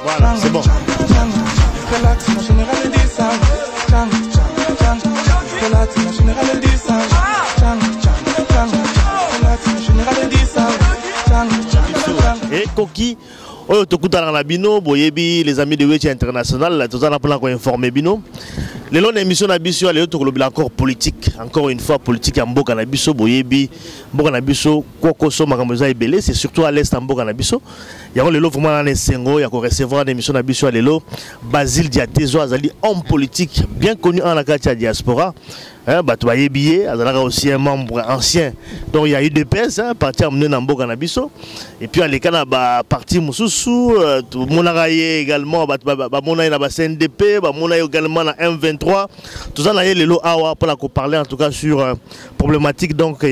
Voilà, c'est bon. Et Koki, oyo tokutana na bino boyebi les amis de Wechi International tozana pour informer bino. Les longues émissions na biso les autres encore politique, encore une fois politique en mboka na biso boyebi mboka na biso kokoso makambo za ebele, c'est surtout à l'est en mboka na biso. Ya lelo vraiment na sengo ya ko recevoir des émissions na biso lelo Basile Diatezo azali homme politique bien connu en la diaspora. Bato bayebiye azalaka aussi un membre ancien donc il y a eu des PS parti amené na mboka na biso et puis alekana ba parti mususu tout monaka également bato ba mona na ba CNDP ba mona également na M23 tout ça na lelo awa pour la parler en tout cas sur problématique donc il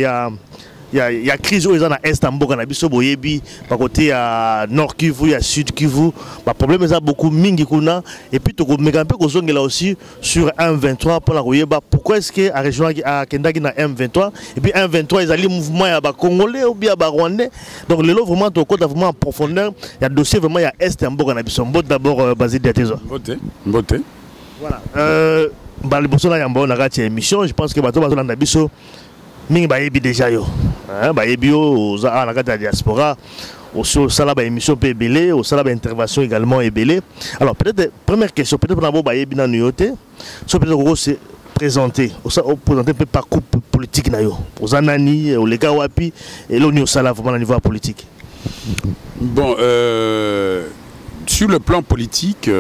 y a crise où ils ont à est en mboka na biso boyebi par côté à Nord Kivu, il y a Sud Kivu, bah problème ça beaucoup mingi kuna et puis to mega peu kozongela aussi sur M23 pour la koyeba pourquoi est-ce que à région à Kendaki na M23 et puis M23 ils allaient mouvement ya ba congolais ou bien ba rwandais donc le lot vraiment to côté vraiment en profondeur il y a dossier vraiment il y a est en mboka na biso mbot d'abord Basile Diatezo mbote voilà ba liboso na yamba na kati émission je pense que bato bazo na biso mingi bayebi déjà yo bayebi yo za na kati diaspora au sala ba émission pe belé au sala ba intervention également ebelé alors peut-être première question peut-être na bo bayebi na nuyote so peut-être ko se présenter au présenter peu parcours politique na yo aux anani au lega wapi et l'oni au sala vraiment au niveau politique. Bon sur le plan politique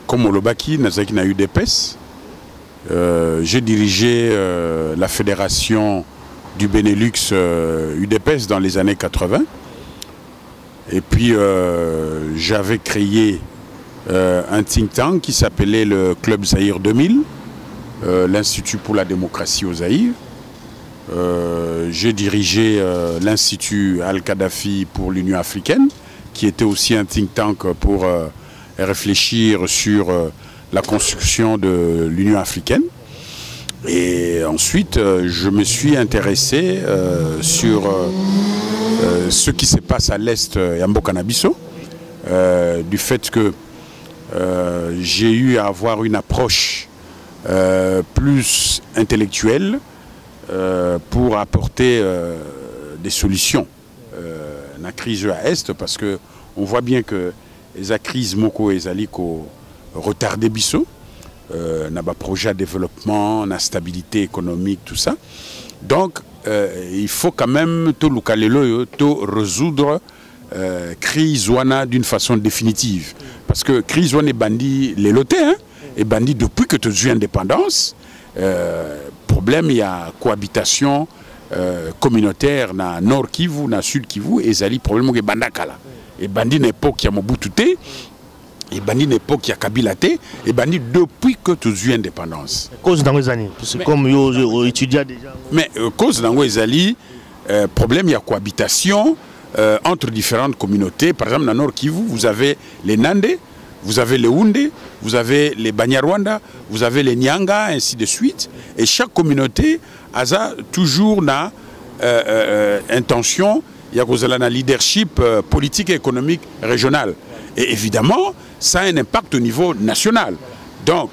comme Olobaki nazaki na eu des PES. J'ai dirigé la fédération du Benelux UDPS dans les années 80. Et puis j'avais créé un think tank qui s'appelait le Club Zaïre 2000, l'Institut pour la démocratie au Zaïre. J'ai dirigé l'Institut Al-Kadhafi pour l'Union africaine, qui était aussi un think tank pour réfléchir sur la construction de l'Union africaine. Et ensuite, je me suis intéressé sur ce qui se passe à l'Est Yamboka na biso, du fait que j'ai eu à avoir une approche plus intellectuelle pour apporter des solutions à la crise à l'Est, parce qu'on voit bien que les crises moko et zaliko retardé biso, n'a pas projet de développement, n'a stabilité économique, tout ça. Donc, il faut quand même tout résoudre crise wana d'une façon définitive. Parce que crise wana est bandit les lotés, hein, et bandit depuis que tu as eu indépendance. Problème, il y a cohabitation communautaire na Nord Kivu, na Sud Kivu, et zali problème que bandakala. Et bandit n'époque qui a Mobutu te. Et bandit l'époque qui a Kabila té, et bandit depuis que tu as eu indépendance. Cause dans les années, c'est comme yo étudiant déjà. Mais cause dans les années, problème il y a cohabitation entre différentes communautés. Par exemple, dans Nord Kivu, vous avez les Nandé, vous avez les Houndé, vous avez les Banyarwanda, vous avez les Nyanga, ainsi de suite. Et chaque communauté a toujours une intention, il y a un leadership politique et économique régional. Et évidemment, ça a un impact au niveau national. Donc,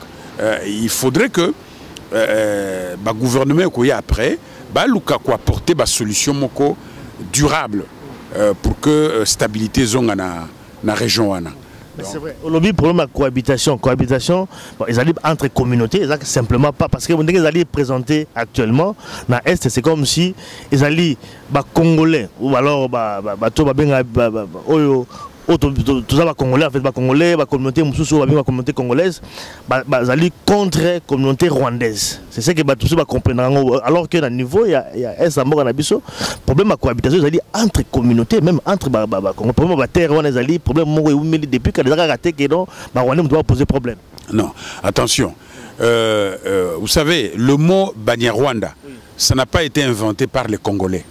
il faudrait que le gouvernement qui après apporter des solutions durables pour que la stabilité soit dans la région. C'est vrai. Le problème de la cohabitation, bon, ils allaient entre communautés, ils allaient simplement pas, parce que ils allaient présenter actuellement, dans l'Est, c'est comme si ils allaient Congolais, ou alors tout ça, Congolais, en fait, Congolais, la communauté la communauté congolaise, ils contre la communauté rwandaise. C'est ce que tout ça comprendre. Alors que dans le niveau, il y a un problème de cohabitation, ils allaient entre communautés, même entre problème de terre, ils allaient problème depuis que les gens ont raté, que les Rwandais doivent poser problème. Non, attention. Vous savez, le mot Banyarwanda, ça n'a pas été inventé par les Congolais.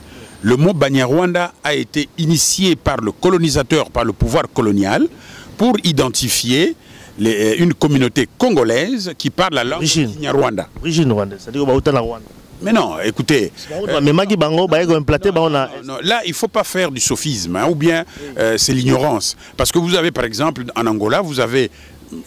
Le mot Banyarwanda a été initié par le colonisateur, par le pouvoir colonial, pour identifier une communauté congolaise qui parle la langue Kinyarwanda. Origine rwandaise, c'est-à-dire que Rwanda. Mais non, écoutez. Mais Magui Bango, bah, implanté, bah, on a... Non, là, il ne faut pas faire du sophisme, hein, ou bien c'est l'ignorance. Parce que vous avez, par exemple, en Angola, vous avez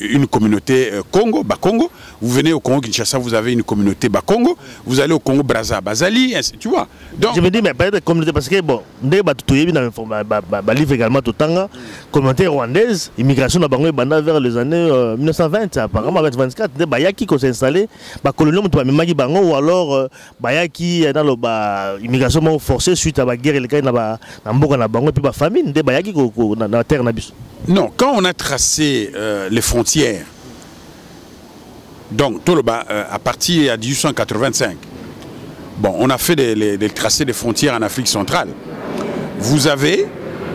une communauté Congo, Bakongo. Vous venez au Congo Kinshasa, vous avez une communauté Bakongo. Vous allez au Congo Brazza, Bazali, tu vois. Donc, je me dis, mais peut-être communauté, parce que bon, dès que tu livre également tout le temps, communauté rwandaise, immigration dans Bango Banda vers les années 1920, apparemment 24, il y a qui s'est installé, colonie, même Bango, ou alors il y a qui dans l'immigration forcée suite à la guerre, et puis la famine, il y a qui dans la terre. Non, quand on a tracé les frontières, donc à partir de 1885, bon, on a fait des tracés des frontières en Afrique centrale. Vous avez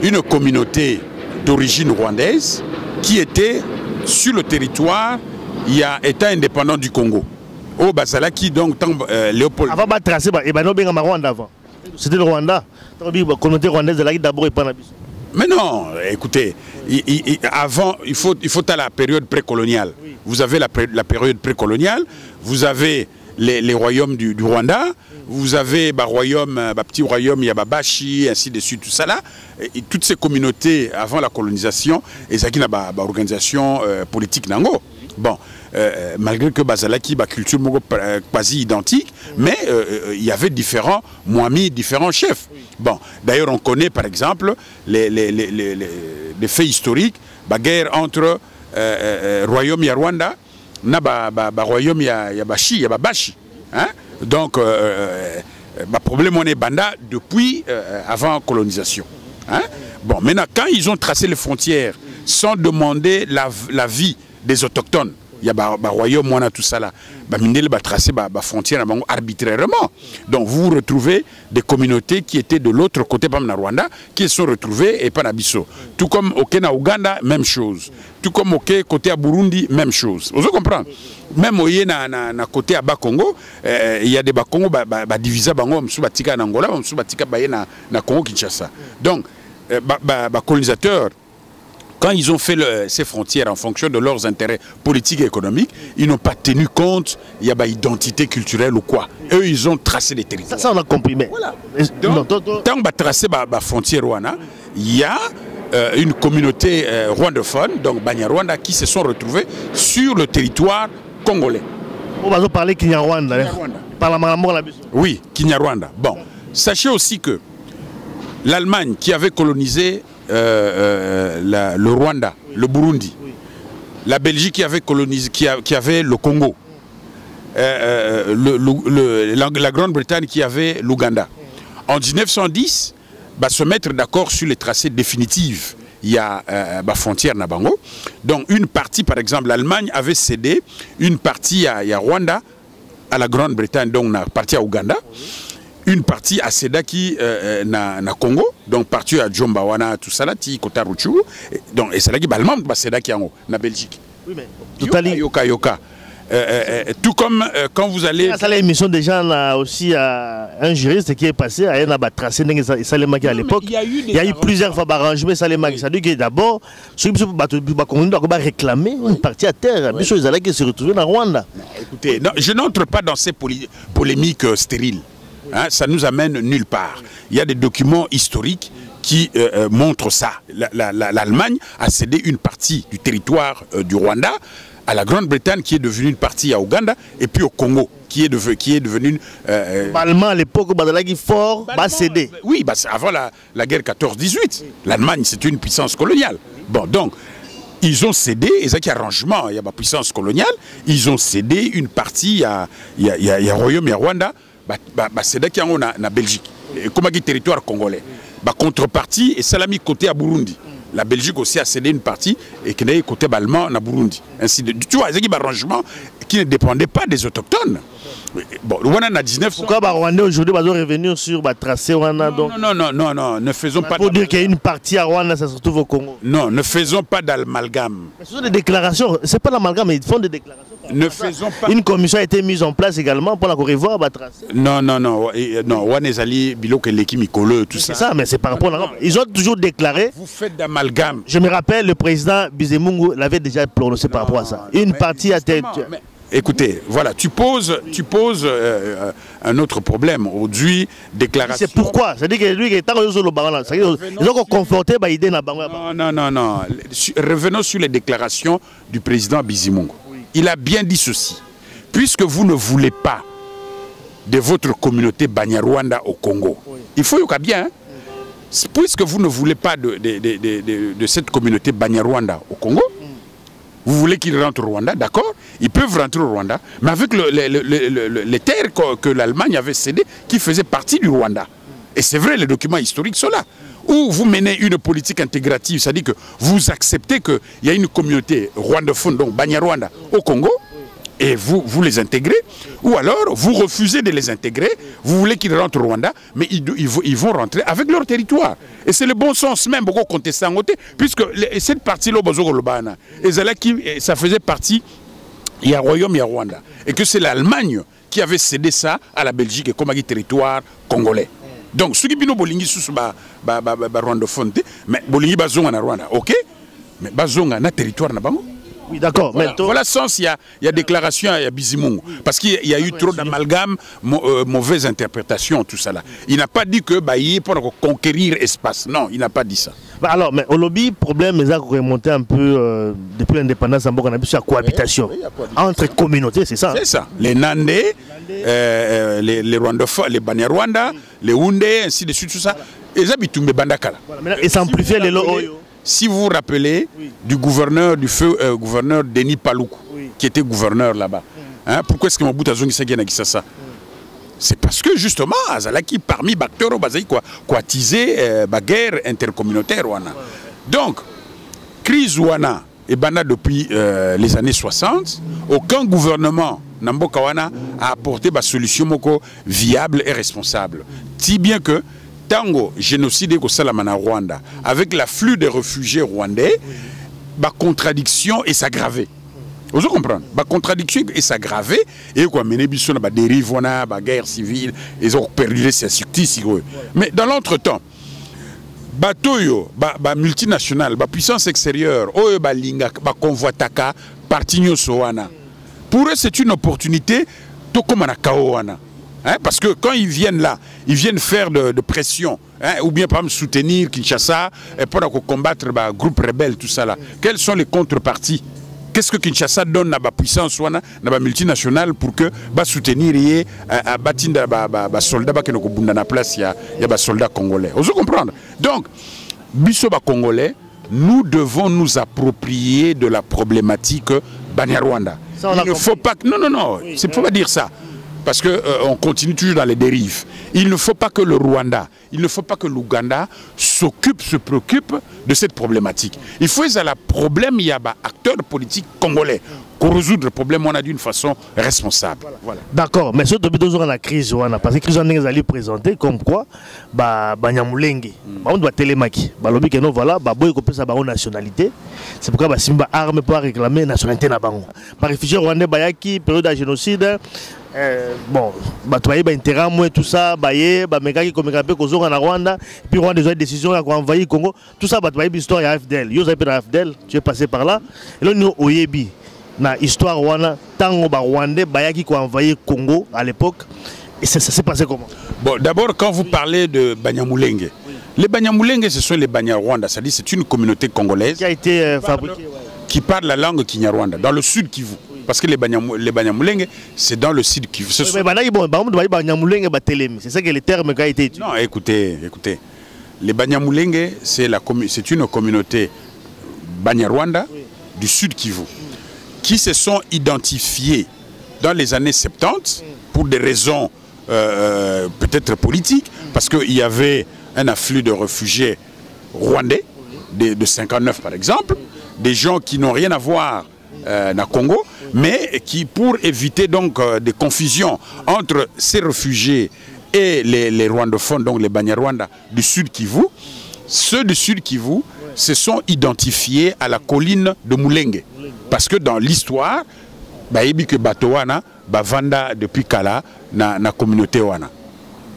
une communauté d'origine rwandaise qui était sur le territoire, il y a État indépendant du Congo. Au Bazalaki, donc, Léopold. Avant de tracer, c'était le Rwanda. La communauté rwandaise d'abord et pas la. Mais non, écoutez, avant, il faut à la période précoloniale. Oui. Vous avez la période précoloniale, vous avez les royaumes du Rwanda, vous avez petit royaume, il y a Babashi, ainsi de suite, tout ça là. Et toutes ces communautés, avant la colonisation, et ça qui n'a pas organisation politique nango. Bon, malgré que Bazalaki, la culture quasi identique, mais il y avait différents Mwami, différents chefs. Bon, d'ailleurs, on connaît par exemple les faits historiques, la guerre entre royaume et Rwanda, royaume et Babashi. Hein? Donc, le problème on est Banda depuis avant colonisation. Hein? Bon, maintenant, quand ils ont tracé les frontières sans demander la vie des autochtones, il y a un royaume, on a tout ça là. Mindele va tracer la frontière arbitrairement. Donc vous retrouvez des communautés qui étaient de l'autre côté, pas na Rwanda, qui se sont retrouvées et pas na Bisso. Tout comme au Kenya, Ouganda, même chose. Tout comme au côté à Burundi, même chose. Vous comprenez? Même au na côté à Bakongo, il y a des Bakongo divisés bango, msubatika na Angola, msubatika baye na Congo Kinshasa. Donc, colonisateur. Quand ils ont fait ces frontières en fonction de leurs intérêts politiques et économiques, ils n'ont pas tenu compte, il y a une identité culturelle ou quoi. Eux, ils ont tracé les territoires. Ça on a compris. Mais... Voilà. Donc, tant qu'on a tracé la frontière Rwanda, il y a une communauté rwandophone, donc Banyarwanda, qui se sont retrouvés sur le territoire congolais. On va parler Kinyarwanda. Oui, Kinyarwanda. Bon, sachez aussi que l'Allemagne qui avait colonisé le Rwanda, le Burundi, la Belgique qui avait colonisé, qui avait le Congo, la Grande-Bretagne qui avait l'Ouganda. En 1910, se mettre d'accord sur les tracés définitifs. Il y a la frontière Nabango. Donc une partie, par exemple, l'Allemagne avait cédé une partie à Rwanda, à la Grande-Bretagne, donc une partie à Ouganda. Une partie à Sedaki na Congo, donc partie à Djombawana, tout ça là, Kota Ruchu, donc et c'est là qui balmam Sedaki en na Belgique. Oui mais yoka. Tout comme quand vous allez. Ça l'émission déjà là aussi un juriste qui est passé à un tracé Salemaki à l'époque. Il y a eu plusieurs fois arrangement Salemaki. Ça dit que d'abord ceux qui doivent réclamer une partie à terre. Puis ceux qui se retrouvent dans Rwanda. Écoutez, non, je n'entre pas dans ces polémiques stériles. Hein, ça nous amène nulle part. Il y a des documents historiques qui montrent ça. L'Allemagne a cédé une partie du territoire du Rwanda à la Grande-Bretagne qui est devenue une partie à Ouganda et puis au Congo qui est devenu Allemand à l'époque, Badalagi fort, va céder. Oui, avant la guerre 14-18. L'Allemagne c'était une puissance coloniale. Bon, donc ils ont cédé, et ça qui arrangement, il y a ma puissance coloniale, ils ont cédé une partie à Royaume et Rwanda. C'est là qu'il y a na Belgique, comme un territoire congolais. Contrepartie, et ça l'a mis côté à Burundi. La Belgique aussi a cédé une partie et qui est côté allemand na Burundi. Ainsi de, tu vois, il y a un arrangement qui ne dépendait pas des autochtones. Bon, Rwanda a 19. Pourquoi Rwanda aujourd'hui va revenir sur le tracé Rwanda donc... Non, ne faisons pas. Pour dire qu'il y a une partie à Rwanda, ça se retrouve au Congo. Non, ne faisons pas d'amalgame. Ce sont des déclarations, c'est pas l'amalgame, mais ils font des déclarations. Ne faisons pas. Une commission a été mise en place également pour la revoir le tracé. Non, Wanezali, Bilok et l'équipe Mikole, tout ça. C'est ça, mais c'est par rapport à ils ont toujours déclaré. Vous faites d'amalgame. Je me rappelle, le président Bizimungu l'avait déjà prononcé par rapport à ça. Une partie à tête. écoutez, voilà, tu poses un autre problème. Aujourd'hui, déclaration... C'est pourquoi? C'est-à-dire que lui, ils ont conforté l'idée. Non. Revenons sur les déclarations du président Bizimungu. Oui. Il a bien dit ceci. Puisque vous ne voulez pas de votre communauté Banyarwanda au Congo, oui. Il faut y bien, hein? Puisque vous ne voulez pas de cette communauté Banyarwanda au Congo, vous voulez qu'ils rentrent au Rwanda, d'accord? Ils peuvent rentrer au Rwanda, mais avec les terres que l'Allemagne avait cédées, qui faisaient partie du Rwanda. Et c'est vrai, les documents historiques sont là. Ou vous menez une politique intégrative, c'est-à-dire que vous acceptez qu'il y a une communauté rwandophone, donc Banyarwanda, au Congo, et vous les intégrez, ou alors vous refusez de les intégrer, vous voulez qu'ils rentrent au Rwanda, mais ils vont rentrer avec leur territoire. Et c'est le bon sens même, beaucoup contesté en côté, puisque cette partie-là, ça faisait partie, il y a Royaume, il y a Rwanda. Et que c'est l'Allemagne qui avait cédé ça à la Belgique comme un territoire congolais. Donc, ceux qui bino bolingi sous rwandophone, mais bolingi bazonga na Rwanda, ok? Mais bazonga na territoire na bango. Oui, d'accord. Voilà sens, il y a déclaration, il y a Bizimungu. Parce qu'il y a eu trop d'amalgame, mauvaise interprétation, tout ça là. Il n'a pas dit que il est pour conquérir espace. Non, il n'a pas dit ça. Alors, mais au lobby, problème, ils ont remonté un peu depuis l'indépendance, on a vu la cohabitation entre communautés, c'est ça? C'est ça. Les Nandé, les Rwandophones, les Banyarwanda, les Houndé, ainsi de suite, tout ça. Ils habitent Bandakala. Et s'amplifier les lots. Si vous vous rappelez du gouverneur, du feu gouverneur Denis Paloukou, qui était gouverneur là-bas, hein, pourquoi est-ce que Mobutu Azongi Sagena qui ça? C'est parce que justement, Azalaki, parmi Baktoro, Bazaï, quoi attisé la guerre intercommunautaire. Donc, crise Wana et Bana depuis les années 60, aucun gouvernement Nambokawana a apporté une solution viable et responsable. Si bien que Tango, génocide au Salamana Rwanda, avec l'afflux des réfugiés rwandais, la contradiction est s'aggraver. Vous comprenez? La contradiction est s'aggraver et quoi mener biso na dérive wana, la guerre civile, ils ont perdu ces succès. Mais dans l'entretemps, batoyo, ba multinationales, ba puissance extérieure, oyo ba linga, ba convoitaka, parti soana. Pour eux, c'est une opportunité to comme na kaoana. Hein, parce que quand ils viennent là, ils viennent faire de pression, hein, ou bien par exemple soutenir Kinshasa pour combattre le groupe rebelle, tout ça là. Quelles sont les contreparties? Qu'est-ce que Kinshasa donne à la puissance ou à la multinationale pour que soutenir les soldats qui sont dans la place, il y a des soldats congolais. Vous comprenez? Donc, biso congolais, nous devons nous approprier de la problématique Banyarwanda. Il ne faut pas... Non, il ne faut pas dire ça. Parce qu'on continue toujours dans les dérives. Il ne faut pas que le Rwanda, il ne faut pas que l'Ouganda se préoccupe de cette problématique. Il faut qu'il y ait un problème, il y a des acteurs politiques congolais. Pour résoudre le problème, on a d'une façon responsable. Voilà. D'accord, mais surtout dans la crise, parce que la crise est allée présenter comme quoi, Banyamulenge, on doit télémaki, lobby que non voilà, boy copier sa nationalité. C'est pourquoi Simba arme pour réclamer nationalité na bango. Par réfugiés rwandais bayaki période de génocide. Bon, tu as intérêt à tout ça, qui comme en Rwanda, puis Rwanda a des décisions à envahir Congo, tout ça, tu as une histoire à FDL. Yo avez FDL, tu es passé par là. Et là, nous, Oyebi, na histoire Rwanda, tant que Rwandais qui ont envahi Congo à l'époque, et ça s'est passé comment? Bon, d'abord, quand vous parlez de Banyamulenge, les Banyamulenge, ce sont les Banyarwanda, c'est-à-dire c'est une communauté congolaise qui a été fabriquée, qui parle la langue Kinyarwanda, dans le sud Kivu. Parce que les Banyamulenge, c'est dans le sud Kivu. C'est ça que le terme qui a été utilisé. Non, écoutez. Les Banyamulenge, c'est une communauté Banyarwanda du sud Kivu qui se sont identifiés dans les années 70 pour des raisons peut-être politiques, parce qu'il y avait un afflux de réfugiés rwandais, de 59 par exemple, des gens qui n'ont rien à voir dans Congo, mais qui, pour éviter donc des confusions entre ces réfugiés et les rwandophones, donc les Banyarwanda du Sud Kivu, ceux du Sud Kivu se sont identifiés à la colline de Mulenge. Parce que dans l'histoire, il que Batowana, Vanda depuis Kala, na communauté Wana.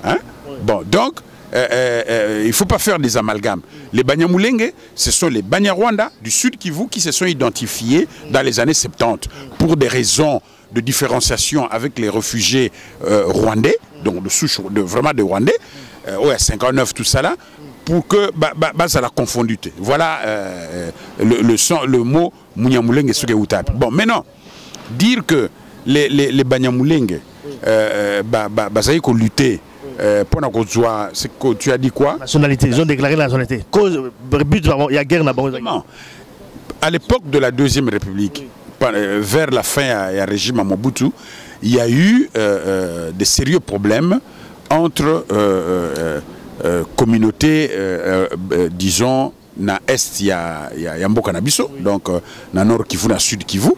Hein? Bon, donc, il ne faut pas faire des amalgames. Les Banyamulenge, ce sont les Banyarwanda du Sud Kivu qui se sont identifiés dans les années 70 pour des raisons de différenciation avec les réfugiés rwandais, donc de souche, vraiment des Rwandais, ouais, 59, tout ça là, pour que ça la confondute. Voilà le mot Munyamulenge Sogeutapi. Bon, maintenant, dire que les Banyamulenge, ça y est qu'on luttait. C'est que tu as dit quoi? Nationalité, ils ont déclaré la nationalité. Il y a guerre là-bas. À l'époque de la Deuxième République, vers la fin du régime à Mobutu, il y a eu des sérieux problèmes entre communautés, disons, na est il y a Mboka na biso, donc na nord Kivu, na sud Kivu.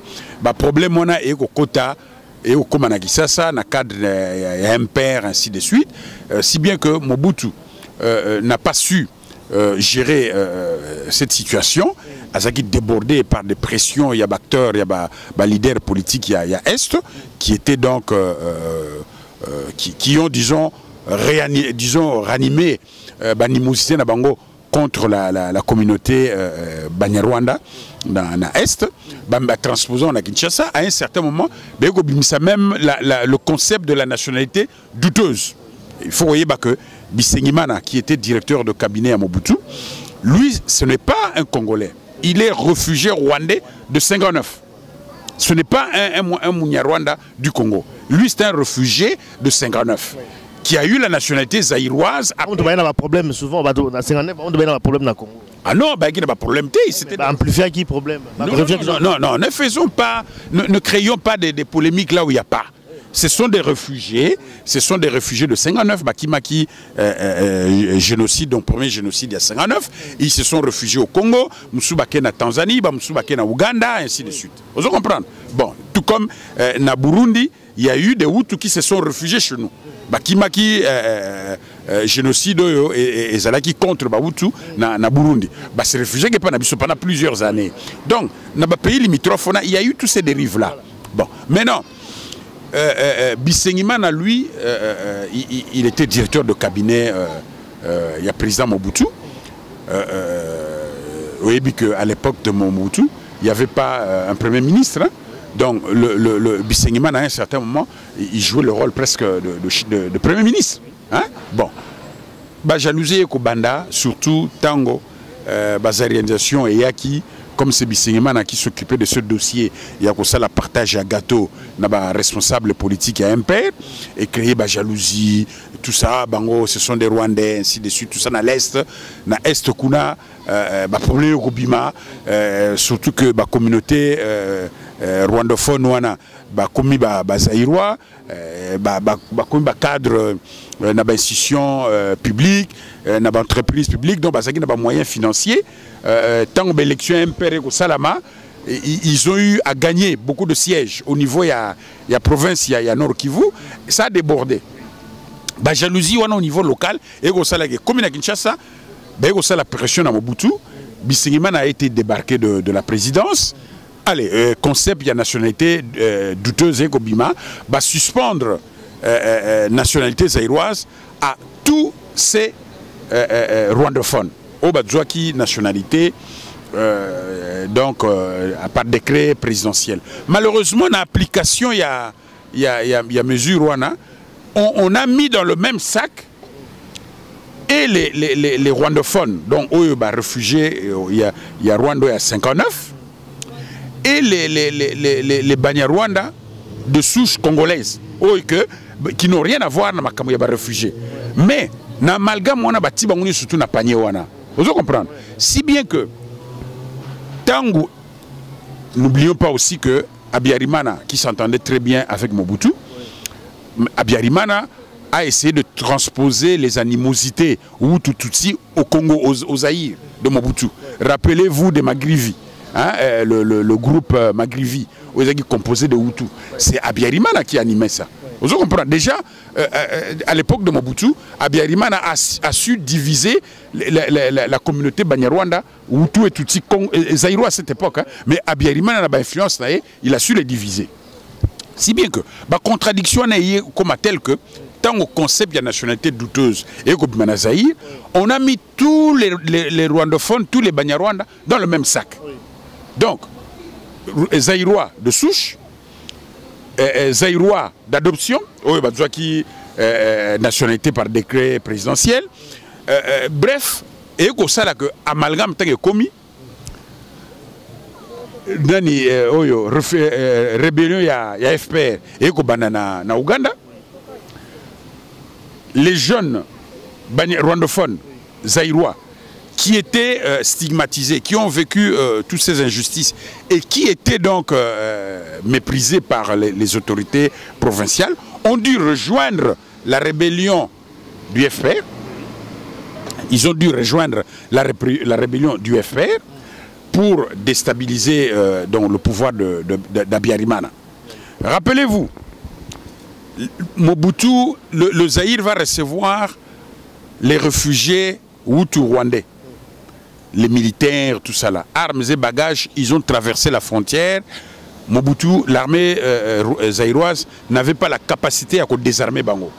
Problème on a et au quota et au Komanagissasa, na cadre MPR, ainsi de suite, si bien que Mobutu n'a pas su gérer cette situation, Azaki débordé par des pressions, il y a acteurs, il y a leaders politiques, il y a Est, qui étaient donc, qui ont, disons, ranimé l'animosité Nabango contre la communauté Banyarwanda dans l'Est, transposant à Kinshasa, à un certain moment, même le concept de la nationalité douteuse. Il faut voir que Bisengimana, qui était directeur de cabinet à Mobutu, lui, ce n'est pas un Congolais. Il est réfugié rwandais de 59. Ce n'est pas un Munyarwanda du Congo. Lui, c'est un réfugié de 59 qui a eu la nationalité zaïroise. On doit avoir un problème souvent. Dans 59, on doit avoir un problème dans le Congo. Ah non, il n'y a pas de problème. Amplifier qui problème? Non, ne faisons pas, ne créons pas des polémiques là où il n'y a pas. Ce sont des réfugiés de 59, Bakimaki, génocide, donc premier génocide il y a 59. Ils se sont réfugiés au Congo, Moussoubaké na Tanzanie, Moussoubaké na Ouganda, ainsi de suite. Vous comprenez? Bon, tout comme na Burundi, il y a eu des Hutus qui se sont réfugiés chez nous. Bakimaki, génocide et Zalaki contre Hutus na Burundi. Ces réfugiés qui pendant plusieurs années. Donc, dans les pays limitrophes, il y a eu tous ces dérives-là. Bon, maintenant, Bisengimana, lui, il était directeur de cabinet, il y a président Mobutu. Vous voyez qu'à l'époque de Mobutu, il n'y avait pas un premier ministre. Hein. Donc, le Bisengimana, à un certain moment, il jouait le rôle presque de premier ministre. Hein. Bon. Jalousie et Kobanda, surtout Tango, Bazarianisation et Yaki. Comme c'est Bisengimana qui s'occupait de ce dossier, il y a ça la partage à gâteau, n'a responsable politique à MPR, et créer jalousie, tout ça, bango, ce sont des Rwandais, ainsi de suite, tout ça dans l'Est, dans l'Est, kuna, problème au Bima, surtout que la communauté rwandophone, commis Zaïrois, commis cadre, dans l'institution publique, dans l'entreprise publique, donc il y a des moyens financiers. Tant que l'élection MPR au Salama, ils ont eu à gagner beaucoup de sièges au niveau, il y a province, il y a Nord Kivu, ça a débordé. Jalousie au niveau local, et comme à Kinshasa, la pression à Mobutu, Bisengimana a été débarqué de la présidence. Allez, concept, il y a nationalité douteuse et Kobima, suspendre nationalité zaïroise à tous ces rwandophones. Au Badjouaki, nationalité, donc par décret présidentiel. Malheureusement, dans l'application, il y a mesure, on a mis dans le même sac et les rwandophones, donc réfugiés, il y a Rwanda à 59, et les Banyarwanda de souche congolaise, qui n'ont rien à voir avec les réfugiés. Mais, dans l'amalgame, on a bâti surtout dans panier. Vous comprenez? Si bien que, Tango, n'oublions pas aussi que Abiyarimana, qui s'entendait très bien avec Mobutu, Abiyarimana a essayé de transposer les animosités Hutu-Tutsi au Congo, aux Zaïre de Mobutu. Rappelez-vous de Magrivi, hein, le groupe Magrivi, composé de Hutu. C'est Abiyarimana qui animait ça. Vous comprenez? Déjà, à l'époque de Mobutu, Abiyarimana a su diviser la communauté Banyarwanda, Hutu et Tutsi, Zaïro à cette époque, hein, mais Abiyarimana a influence, il a su les diviser. Si bien que, la contradiction est comme telle que, tant au concept de la nationalité douteuse et au Zaïre, on a mis tous les rwandophones, tous les Banyarwanda dans le même sac. Donc, Zaïrois de souche, zaïrois d'adoption, qui nationalité par décret présidentiel. Bref, et que ça là que amalgame tant que commis. Nani rébellion ya FPR et que banana na Ouganda. Les jeunes rwandophones zaïrois qui étaient stigmatisés, qui ont vécu toutes ces injustices et qui étaient donc méprisés par les autorités provinciales, ont dû rejoindre la rébellion du FPR. Ils ont dû rejoindre la rébellion du FPR pour déstabiliser donc, le pouvoir d'Abiyarimana. Rappelez-vous, Mobutu, le Zaïre va recevoir les réfugiés Hutu-Rwandais. Les militaires, tout ça là, armes et bagages, ils ont traversé la frontière. Mobutu, l'armée zaïroise, n'avait pas la capacité à désarmer Bango.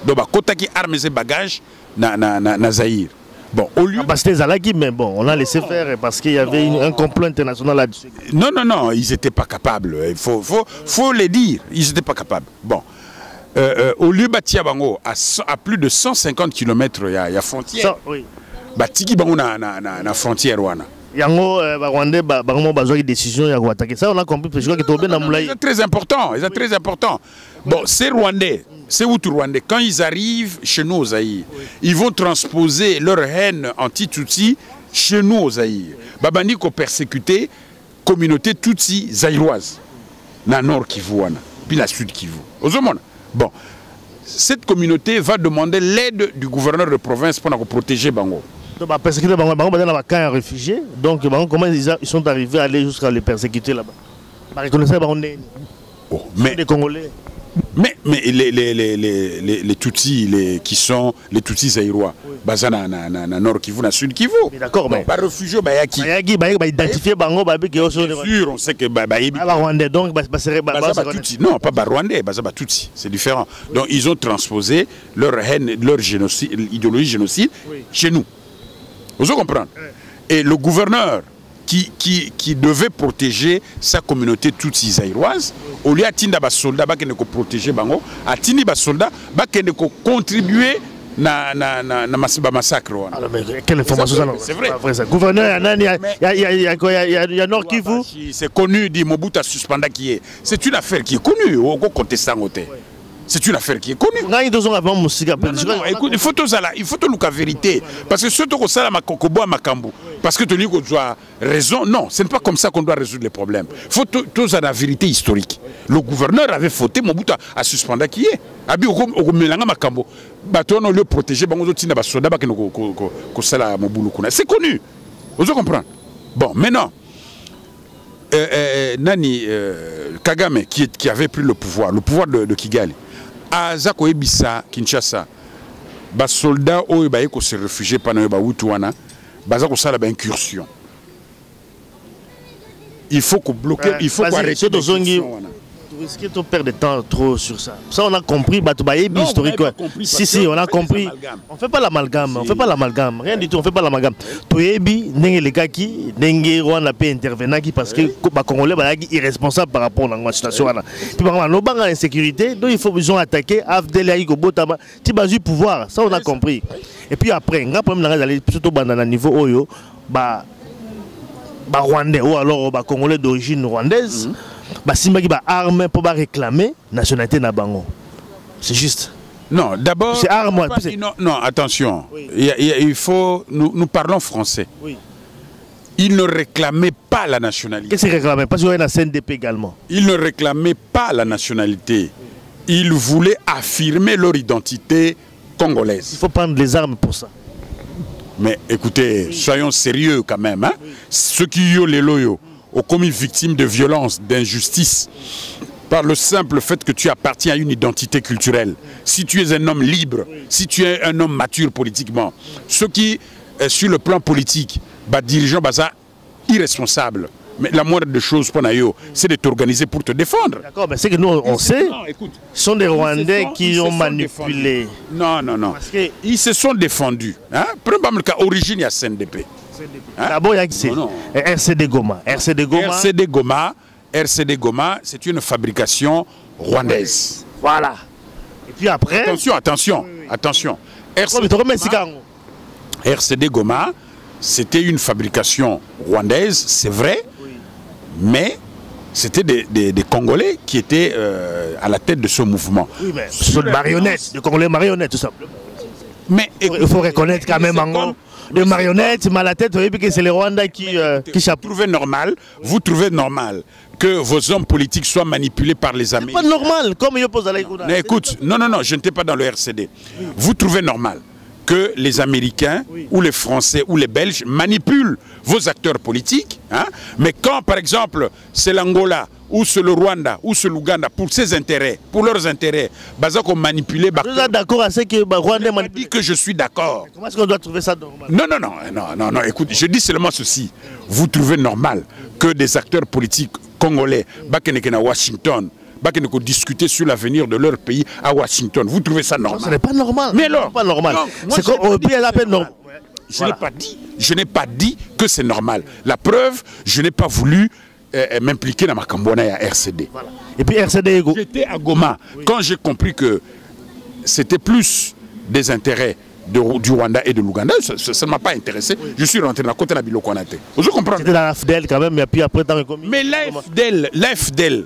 Donc, kotaki armes et bagages na Zaïre. Bon, au lieu... Parce que mais bon, on a laissé faire parce qu'il y avait un complot international là-dessus. Non, non, non, ils n'étaient pas capables. Il faut les dire, ils n'étaient pas capables. Bon, au lieu de Bango, à plus de 150 km, il y a frontière. Oui. Batiki Bango na frontière wana. Yango Rwandais bango bazwa décision ya attaquer ça, on a compris parce que tombé na moulay. C'est très important, c'est très important. Bon, ces Rwandais, ces Hutu-Rwandais, quand ils arrivent chez nous au Zaïre, ils vont transposer leur haine anti-Tutsi chez nous au Zaïre. Babani ko persécuté communauté Tutsi zaïroise na nord Kivu wana, puis la sud Kivu. Bon, cette communauté va demander l'aide du gouverneur de province pour protéger Bango. Donc, persécuter Bango, Bango dans un camp réfugiés. Donc, comment ils sont arrivés à aller jusqu'à les persécuter là-bas? Reconnaissez Bango mais des Congolais. Mais les Tutsis qui sont les Tutsis zaïrois, bazana na nord Kivu, na sud Kivu. D'accord, mais pas réfugiés bayaki. Bayaki identifier Bango babi qui sûr, on sait que bayibi. Rwandais donc Tutsi. Non, pas Rwandais, bazaba Tutsi, c'est différent. Donc ils ont transposé leur haine, leur génocide, idéologie génocide chez nous. Vous comprenez? Et le gouverneur qui devait protéger sa communauté Tutsi zaïroise, au lieu de soldats qui protéger Bango, atindi ba soldats qui contribuer na massacre. Alors mais quelle information c'est vrai. Ça. Gouverneur il y a Nord Kivu. C'est connu, dit Mobutu a suspendu qui est. C'est une affaire qui est connue au contestant côté. C'est une affaire qui est connue. Écoute, il faut tout la vérité. Parce que ceux qui ça makokobo makambo. Parce que tu dis qu'on doit raison. Non, ce n'est pas comme ça qu'on doit résoudre les problèmes. Il faut tout ça la vérité historique. Le gouverneur avait fauté, Mobutu a suspendu qui est. Abi au melanga makambo. Baton on le protéger, bango tina ba soda ba ko sala mobulu kuna. C'est connu. Vous comprenez? Bon, maintenant Nani Kagame qui avait pris le pouvoir de Kigali. À Zako Ebissa, Kinshasa, les soldats qui se réfugiés pendant les Hutuana, ils ont fait une incursion. Il faut qu'on bloque, il faut qu'on arrête. Vous risquez de perdre de temps trop sur ça. Ça, on a compris, historique. Si, on a compris. On ne fait pas l'amalgame. On fait pas l'amalgame. Rien du tout, on ne fait pas l'amalgame. Toyebi, les gars qui, Rwanda peut intervenir parce que les Congolais sont irresponsables par rapport à la situation. Puis, nous avons insécurité, donc ils ont attaqué Afdel Aïgo Botama, qui a eu pouvoir. Ça, on a compris. Et puis après, on a problème surtout dans le niveau Oyo, Rwandais ou alors Congolais d'origine rwandaise. Simbaki ba arme pour réclamer nationalité na bango. C'est juste. Non, d'abord. C'est arme. Non, attention. Oui. Il faut. Nous parlons français. Oui. Il ne réclamait pas la nationalité. Qu'est-ce qu'il réclamait? Parce qu'il y a une CNDP également. Il ne réclamait pas la nationalité. Il voulait affirmer leur identité congolaise. Il faut prendre les armes pour ça. Mais écoutez, soyons sérieux quand même. Hein? Ceux qui ont les loyaux ont commis victimes de violence, d'injustice, par le simple fait que tu appartiens à une identité culturelle. Si tu es un homme libre, si tu es un homme mature politiquement, ceux qui, sur le plan politique, dirigeants, irresponsables, mais la moindre des choses pour nous, c'est de t'organiser pour te défendre. D'accord, mais c'est que nous, on sait, ce sont des Rwandais qui ont manipulé. Non, non, non. Ils se sont défendus. Hein? Prenons le cas, origine, il y a CNDP. Hein? D'abord, il y a RCD Goma. RCD Goma, c'est une fabrication rwandaise. Voilà. Et puis après... Attention. RCD Goma, c'était une fabrication rwandaise, c'est vrai, mais c'était des Congolais qui étaient à la tête de ce mouvement. Oui, mais ce sont des marionnettes, des Congolais marionnettes, tout simplement. Mais il faut reconnaître quand même les marionnettes, mais à la tête, vous voyez que c'est les Rwandais qui chapeautent. Vous trouvez normal que vos hommes politiques soient manipulés par les Américains? C'est pas normal, comme il pose à l'écoute. Écoute, non, je n'étais pas dans le RCD. Oui. Vous trouvez normal que les Américains ou les Français ou les Belges manipulent vos acteurs politiques, hein? Mais quand, par exemple, c'est l'Angola ou c'est le Rwanda ou c'est l'Ouganda, pour ses intérêts, pour leurs intérêts, Bazako manipulé. Vous êtes d'accord à ce que Rwanda manipule? Dit que je suis d'accord. Comment est-ce qu'on doit trouver ça normal? Non, écoute, je dis seulement ceci. Vous trouvez normal que des acteurs politiques congolais, à Washington, discuter sur l'avenir de leur pays à Washington? Vous trouvez ça normal? Ce n'est pas normal. Mais alors, pas normal. C'est qu'au pays, elle appelle normal. Je n'ai pas dit que c'est normal. La preuve, je n'ai pas voulu m'impliquer dans ma cambona à RCD. Voilà. Et puis RCD, j'étais à Goma. Oui. Quand j'ai compris que c'était plus des intérêts du Rwanda et de l'Ouganda, ça ne m'a pas intéressé. Oui. Je suis rentré dans la côté de la Bilo-Konaté. Vous comprenez? C'était dans la FDL quand même, mais puis après, tu as commis. Mais l'AFDL, l'AFDL,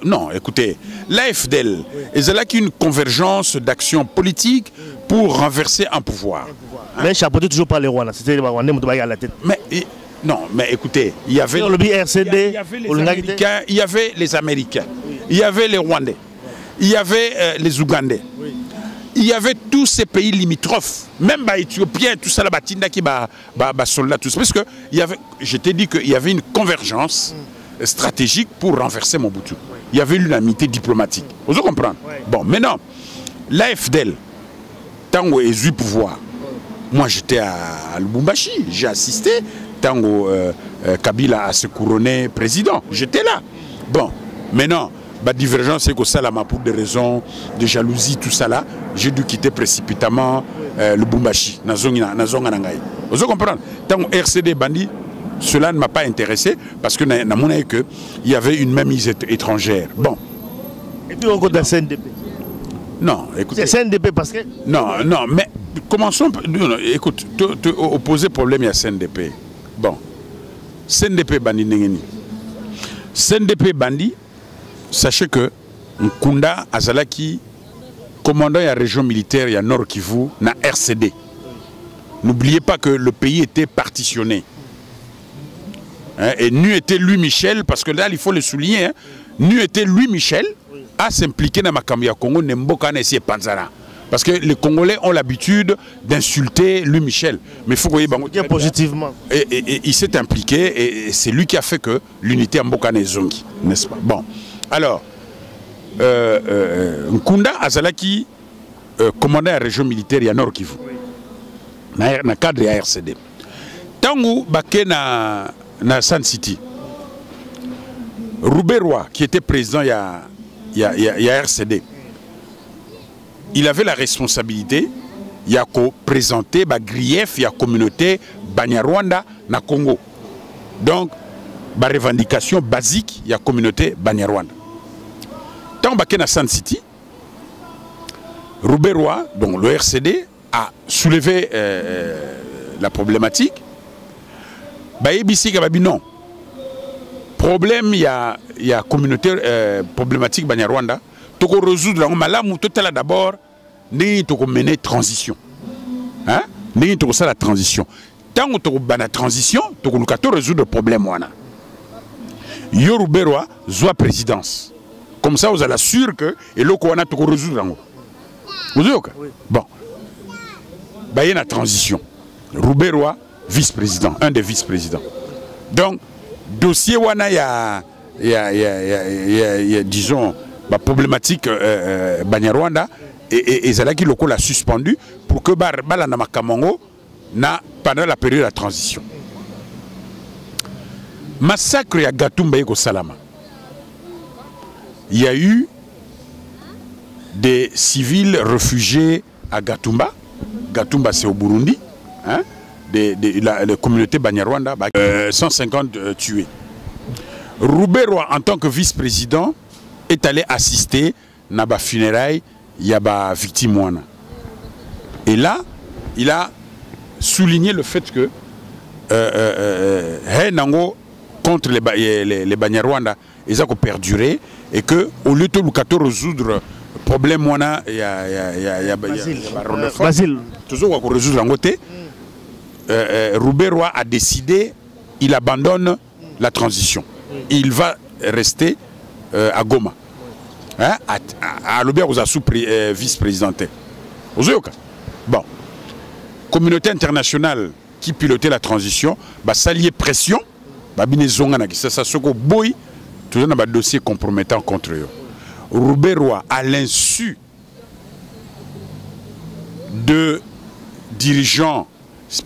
non, écoutez, l'AFDL, ils ont une convergence d'action politique pour renverser un pouvoir. Mais chapeauté toujours par les Rwandais, c'était les Rwandais qui à la tête. Non, mais écoutez, il y avait les Américains, il y avait les Rwandais, il y avait les Ougandais, il y avait tous ces pays limitrophes, même les Éthiopiens, tout ça, la Batinda qui soldats, tout ça. Parce que je t'ai dit qu'il y avait une convergence stratégique pour renverser Mobutu. Il y avait l'unanimité diplomatique. Vous comprenez? Bon, maintenant, l'AFDL, tant où est eu pouvoir, moi j'étais à Lubumbashi, j'ai assisté, tant où Kabila a se couronné président, j'étais là. Bon, maintenant, la divergence c'est que ça là, pour des raisons de jalousie, tout ça là, j'ai dû quitter précipitamment Lubumbashi. Vous comprenez? Tant où RCD bandit, cela ne m'a pas intéressé parce que il y avait une mainmise étrangère. Bon. Et puis on compte la CNDP. Non, écoutez. C'est CNDP parce que. Non, mais commençons. Non, écoute, opposer problème à CNDP. Bon. CNDP bandi n'engeni. CNDP bandi, sachez que Nkunda Azalaki, commandant de la région militaire, il y a Nord Kivu, na RCD. N'oubliez pas que le pays était partitionné. Et nu était Louis Michel, parce que là il faut le souligner, nu était Louis Michel à s'impliquer dans Makambia Congo, Nemboka et Panzara. Parce que les Congolais ont l'habitude d'insulter Louis Michel. Mais il faut que vous dire positivement. Et il s'est impliqué et c'est lui qui a fait que l'unité Mbokane Zongi, n'est-ce pas? Bon, alors, Nkunda Azalaki, commandant la région militaire, il y a Nord Kivu, dans le cadre de la RCD. Tangu Baké na Sun City, Rouberois, qui était président il y a RCD, il avait la responsabilité de présenter les griefs de la communauté Banyarwanda na Congo. Donc, la revendication basique de la communauté Banyarwanda. Tant que na Sun City, Rouberois, donc le RCD, a soulevé la problématique. Non. Problème, il y a communauté problématique Banyarwanda. Tu peux résoudre la malam total d'abord, tu peux mener transition. Hein? Tu peux faire la transition. Tant que tu as la transition, tu peux résoudre le problème. Yoruberoa, soit présidence. Comme ça, vous allez assurer que et le Kouana tu peux résoudre. Vous voyez? Bon. Il y a la transition. Rouberoa, vice-président, un des vice-présidents. Donc, dossier wana il y a disons la problématique Banyarwanda et Zalaki Loko l'a suspendu pour que Bala Namakamongo na pendant la période de la transition. Massacre à Gatumba et Salama. Il y a eu des civils réfugiés à Gatumba. Gatumba c'est au Burundi. Hein? La communauté Banyarwanda, 150 tués. Roubaix-Roy, en tant que vice-président, est allé assister à la funérailles, il y a des victimes. Et là, il a souligné le fait que contre les Banyarwanda, ils ont perduré et que au lieu de résoudre le problème, il y a Basile. toujours pour résoudre en côté. Roubaix-Roy a décidé, il abandonne la transition. Il va rester à Goma. Hein? À l'Aubert, vous avez vice-présidenté. Bon. Communauté internationale qui pilotait la transition, s'allier pression, ça se boy, tout un dossier compromettant contre eux. Roubaix-Roy, à l'insu de dirigeants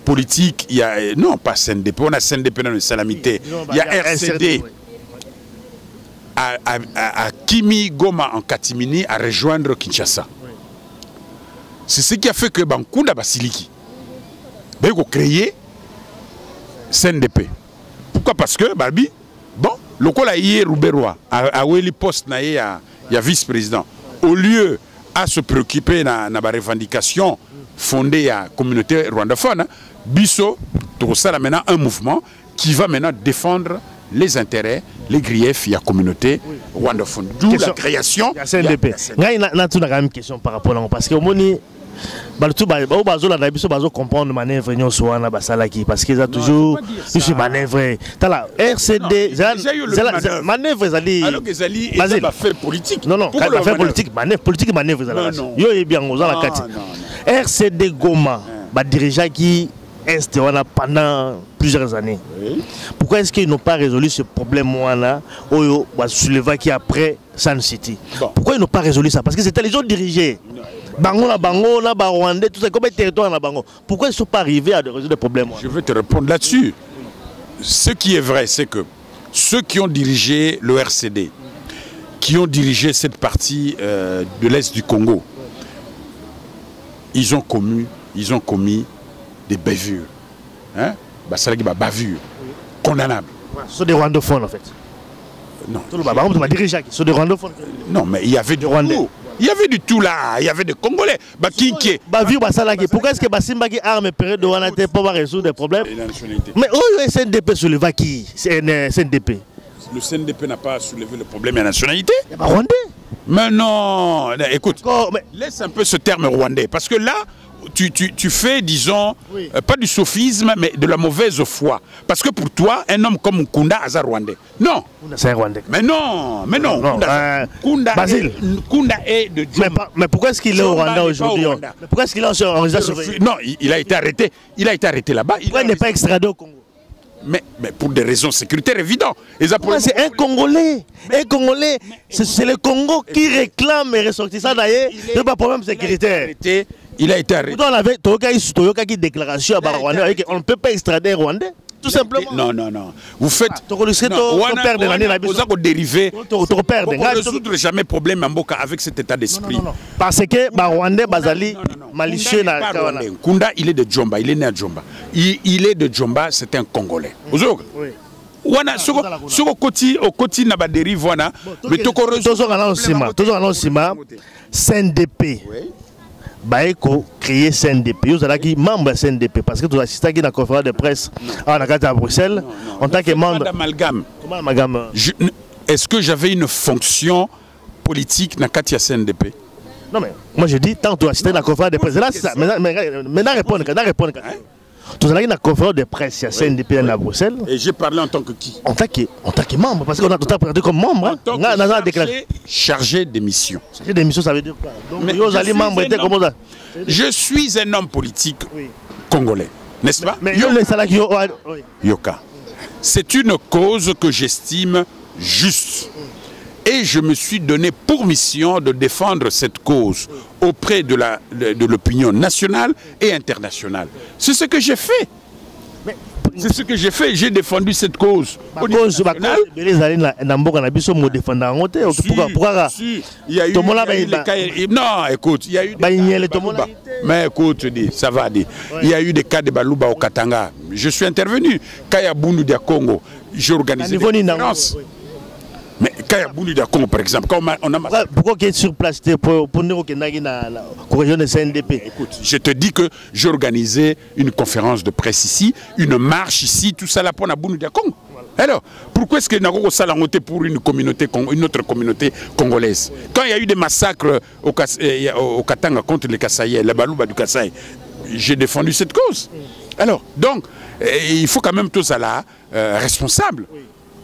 politiques, il y a, non pas CNDP, on a CNDP dans le Salamité, il y a RCD. À Kimi Goma en Katimini à rejoindre Kinshasa. C'est ce qui a fait que Bankunda Basiliki a créé CNDP. Pourquoi? Parce que Babi, bon, le col a hier Roubaix-Roy, à Weli Post, il y a vice-président. Au lieu à se préoccuper de la revendication fondée à la communauté rwandaphone, Bisso, ça a maintenant un mouvement qui va maintenant défendre les intérêts, les griefs, il y a communauté rwandaphone. D'où la création. Il y a CNDP. Il y a une question par rapport à ça. Parce que comprendre manœuvre parce qu'ils ont toujours une manœuvre. RCD, manœuvre l'affaire politique. Non, non, l'affaire politique, manœuvre. RCD Goma, dirigeant qui est pendant plusieurs années. Pourquoi est-ce qu'ils n'ont pas résolu ce problème-là qui après Sun City? Pourquoi ils n'ont pas résolu ça? Parce que c'était les autres dirigés. Bango, Rwandais, tout ça, comme territoire na Bango. Pourquoi ils ne sont pas arrivés à résoudre les problèmes? Je vais te répondre là-dessus. Ce qui est vrai, c'est que ceux qui ont dirigé le RCD, qui ont dirigé cette partie de l'Est du Congo, ils ont commis des bavures. Hein? Bavures. Condamnables. Ce sont des rwandophones en fait. Non. Ce sont des rwandophones. Non, mais il y avait du Rwandais. Il y avait du tout là, il y avait des Congolais. Pourquoi est-ce que Basimba qui arme période de Rwanda pour résoudre des problèmes? Mais où est le CNDP soulevé qui? CNDP. Le CNDP n'a pas soulevé le problème de la nationalité. Il y a Rwandais. Mais non, écoute, laisse un peu ce terme rwandais. Parce que là, tu fais, disons, pas du sophisme, mais de la mauvaise foi. Parce que pour toi, un homme comme Kunda a rwandais. Non. C'est rwandais. Mais non. Kunda est de Djomba. Mais pourquoi est-ce qu'il est au Rwanda aujourd'hui? Pourquoi est-ce qu'il est en résidence surveillée? Non, il a été arrêté. Il a été arrêté là-bas. Pourquoi il n'est pas extradé au Congo? Mais pour des raisons sécuritaires évidentes. C'est un Congolais. C'est le Congo qui réclame les ressortissants d'ailleurs. Il n'y a pas de problème sécuritaire. Il a été arrêté. On avait une déclaration à Rwanda on ne peut pas extrader Rwandais. Tout simplement. Non. Vous faites. On ne résoudre jamais problème avec cet état d'esprit. Parce que Rwandais, Bazali, malicieux. Kunda, il est de Djomba. Il est né à Djomba. Il est de Djomba, c'est un Congolais. Oui. Wana soko koti na ba dérive wana mais CNDP baeko créer CNDP vous allez membre CNDP parce que tu assistes à la conférence de presse à Bruxelles en tant que membre d'amalgame. Comment amalgame? Est-ce que j'avais une fonction politique na Katia CNDP? Non mais moi je dis tant que tu assistes à la conférence de presse là c'est ça maintenant répondre. Tu as une conférence de presse à CNDP à Bruxelles. Et j'ai parlé en tant que qui? En tant que membre, parce qu'on a tout présenté comme membre. En tant que chargé de mission. Chargé de mission, ça veut dire quoi? Donc, je suis un homme politique congolais, n'est-ce pas? Mais Yoka. C'est une cause que j'estime juste. Et je me suis donné pour mission de défendre cette cause auprès de l'opinion nationale et internationale. C'est ce que j'ai fait. C'est ce que j'ai fait. J'ai défendu cette cause. Il y a eu des cas. Non, écoute, il y a eu des cas. Mais écoute, ça va dire. Il y a eu des cas de Balouba au Katanga. Je suis intervenu. Kaya Boundou de Congo. J'ai organisé des conférences. Kayabouli Congo, par exemple, quand on a... Pourquoi qu'il est sur place pour nous qui est la région de CNDP? Écoute, je te dis que j'ai organisé une conférence de presse ici, une marche ici, tout ça là pour Nabouni Congo. Alors, pourquoi est-ce que Nago Salangote pour une autre communauté congolaise? Quand il y a eu des massacres au Katanga contre les Kassaïens, les Balouba du Kasaï, j'ai défendu cette cause. Alors, donc, il faut quand même tous à la responsable.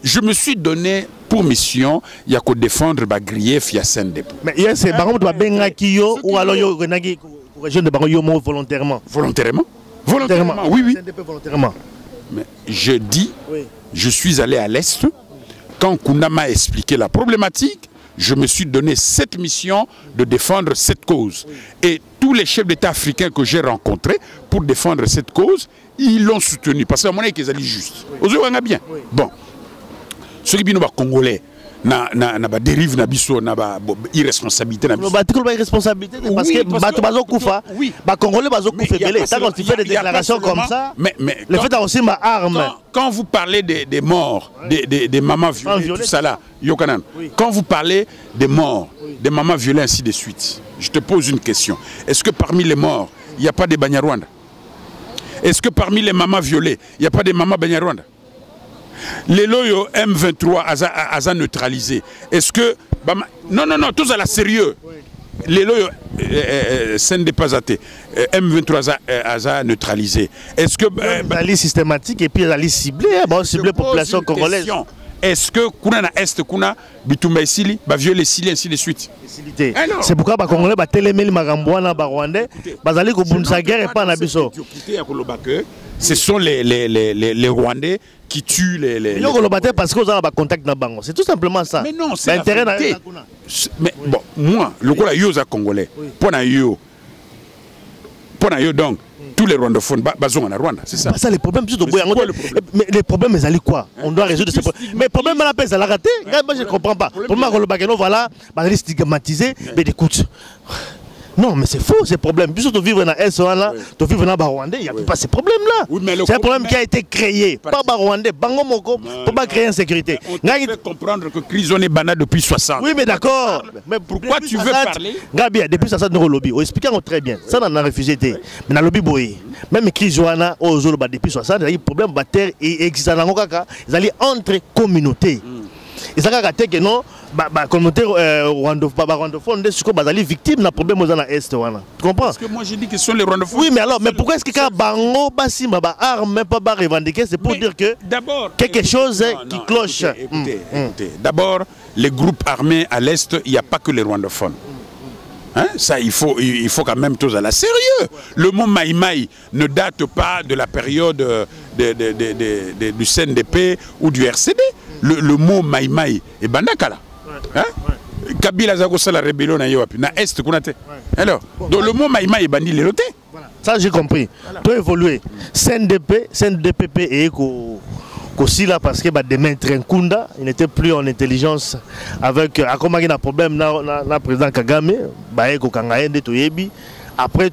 Je me suis donné pour mission, il y a qu'à défendre les griefs, il y a CNDP. Mais hier, c'est par exemple Bengakiyo ou alors il y a une région de Baroyo volontairement. Volontairement? Volontairement, oui, oui. CNDP volontairement. Mais je dis, je suis allé à l'Est. Quand Kouna m'a expliqué la problématique, je me suis donné cette mission de défendre cette cause. Et tous les chefs d'État africains que j'ai rencontrés pour défendre cette cause, ils l'ont soutenu. Parce qu'à mon avis, ils allaient juste. Aujourd'hui, on a bien. Bon. Ceux qui sont congolais, na dérive, na biso, na irresponsabilité. Na irresponsabilité parce que bato bazo kufa, ba congolais bazo kufa belé. Quand tu fais des déclarations comme ça, le fait aussi ma arme. Quand vous parlez des morts, des mamans violées, tout ça là, Yokanan. Quand vous parlez des morts, des mamans violées ainsi de suite, je te pose une question. Est-ce que parmi les morts, il n'y a pas des Banyarwanda? Est-ce que parmi les mamans violées, il n'y a pas des mamans Banyarwanda? Les loyaux M23 a neutralisé. Est-ce que... Non, non, non, tous à la sérieux. Les loyaux CNDP M23 a neutralisé. Est-ce que... la liste systématique et puis la liste ciblée, ciblée population congolaise. Est-ce que Kuna Est, Kuna, Bitumba Sili, violé Sili, ainsi de suite? C'est pourquoi les Congolais ont télémé les Magambouana, les Rwandais, ils allaient au Bunsa guerre et pas en Abisso. Ce sont les Rwandais qui tuent les... Ils ont parce qu'ils ont un contact dans Bango. C'est tout simplement ça. Mais non, c'est l'intérêt. Mais bon, moi, le coup là, Yosa Congolais, pour Yo, donc, tous les rwandophones, basons en Rwanda, c'est ça. Ça, les problèmes, mais les problèmes, ils allaient quoi? On doit résoudre ces problèmes. Mais les problèmes, ça l'a raté. Moi, je ne comprends pas. Pour moi, voilà, on va stigmatiser, mais écoute. Non, mais c'est faux ces problèmes. Puisque tu vivre dans S1, tu vivre dans Rwandais, il n'y a pas ces problèmes-là. C'est un problème qui a été créé par Rwandais, Bango Moko, pour pas créer insécurité. On peut comprendre que Crison est banal depuis 60. Oui, mais d'accord. Mais pourquoi tu veux parler? Gabi, depuis 60 dans le lobby, expliquons très bien. Ça, on a refusé. Mais dans le lobby, boy. Même Crison, depuis 60, il y a eu problème bataire et existant dans ils allaient entre communautés. Et ça a été que non, la communauté rwandophone, ils allaient victimes d'un problème aux Est. Tu comprends? Parce que moi j'ai dit que ce sont les rwandophones. Oui, mais alors, mais pourquoi est-ce que quand Bango, Basima, arme, même pas revendiquer, c'est pour dire que quelque chose qui cloche. Écoutez. D'abord, les groupes armés à l'Est, il n'y a pas que les rwandophones. Hein? Ça, il faut quand même tous à la sérieux. Le mot Maïmaï ne date pas de la période du CNDP ou du RCD. Le mot Maïmaï est bandakala. Kabila Zagosa la rébellion na Yoapi. Na Est, alors, donc le mot Maïmaï est bandi l'éloté. Ça, j'ai compris. Tu as évolué. CNDPP et aussi là parce que demain Trenkunda, il n'était plus en intelligence avec Akomagi na problème na président Kagame, Baeko Kangaende Toyebi après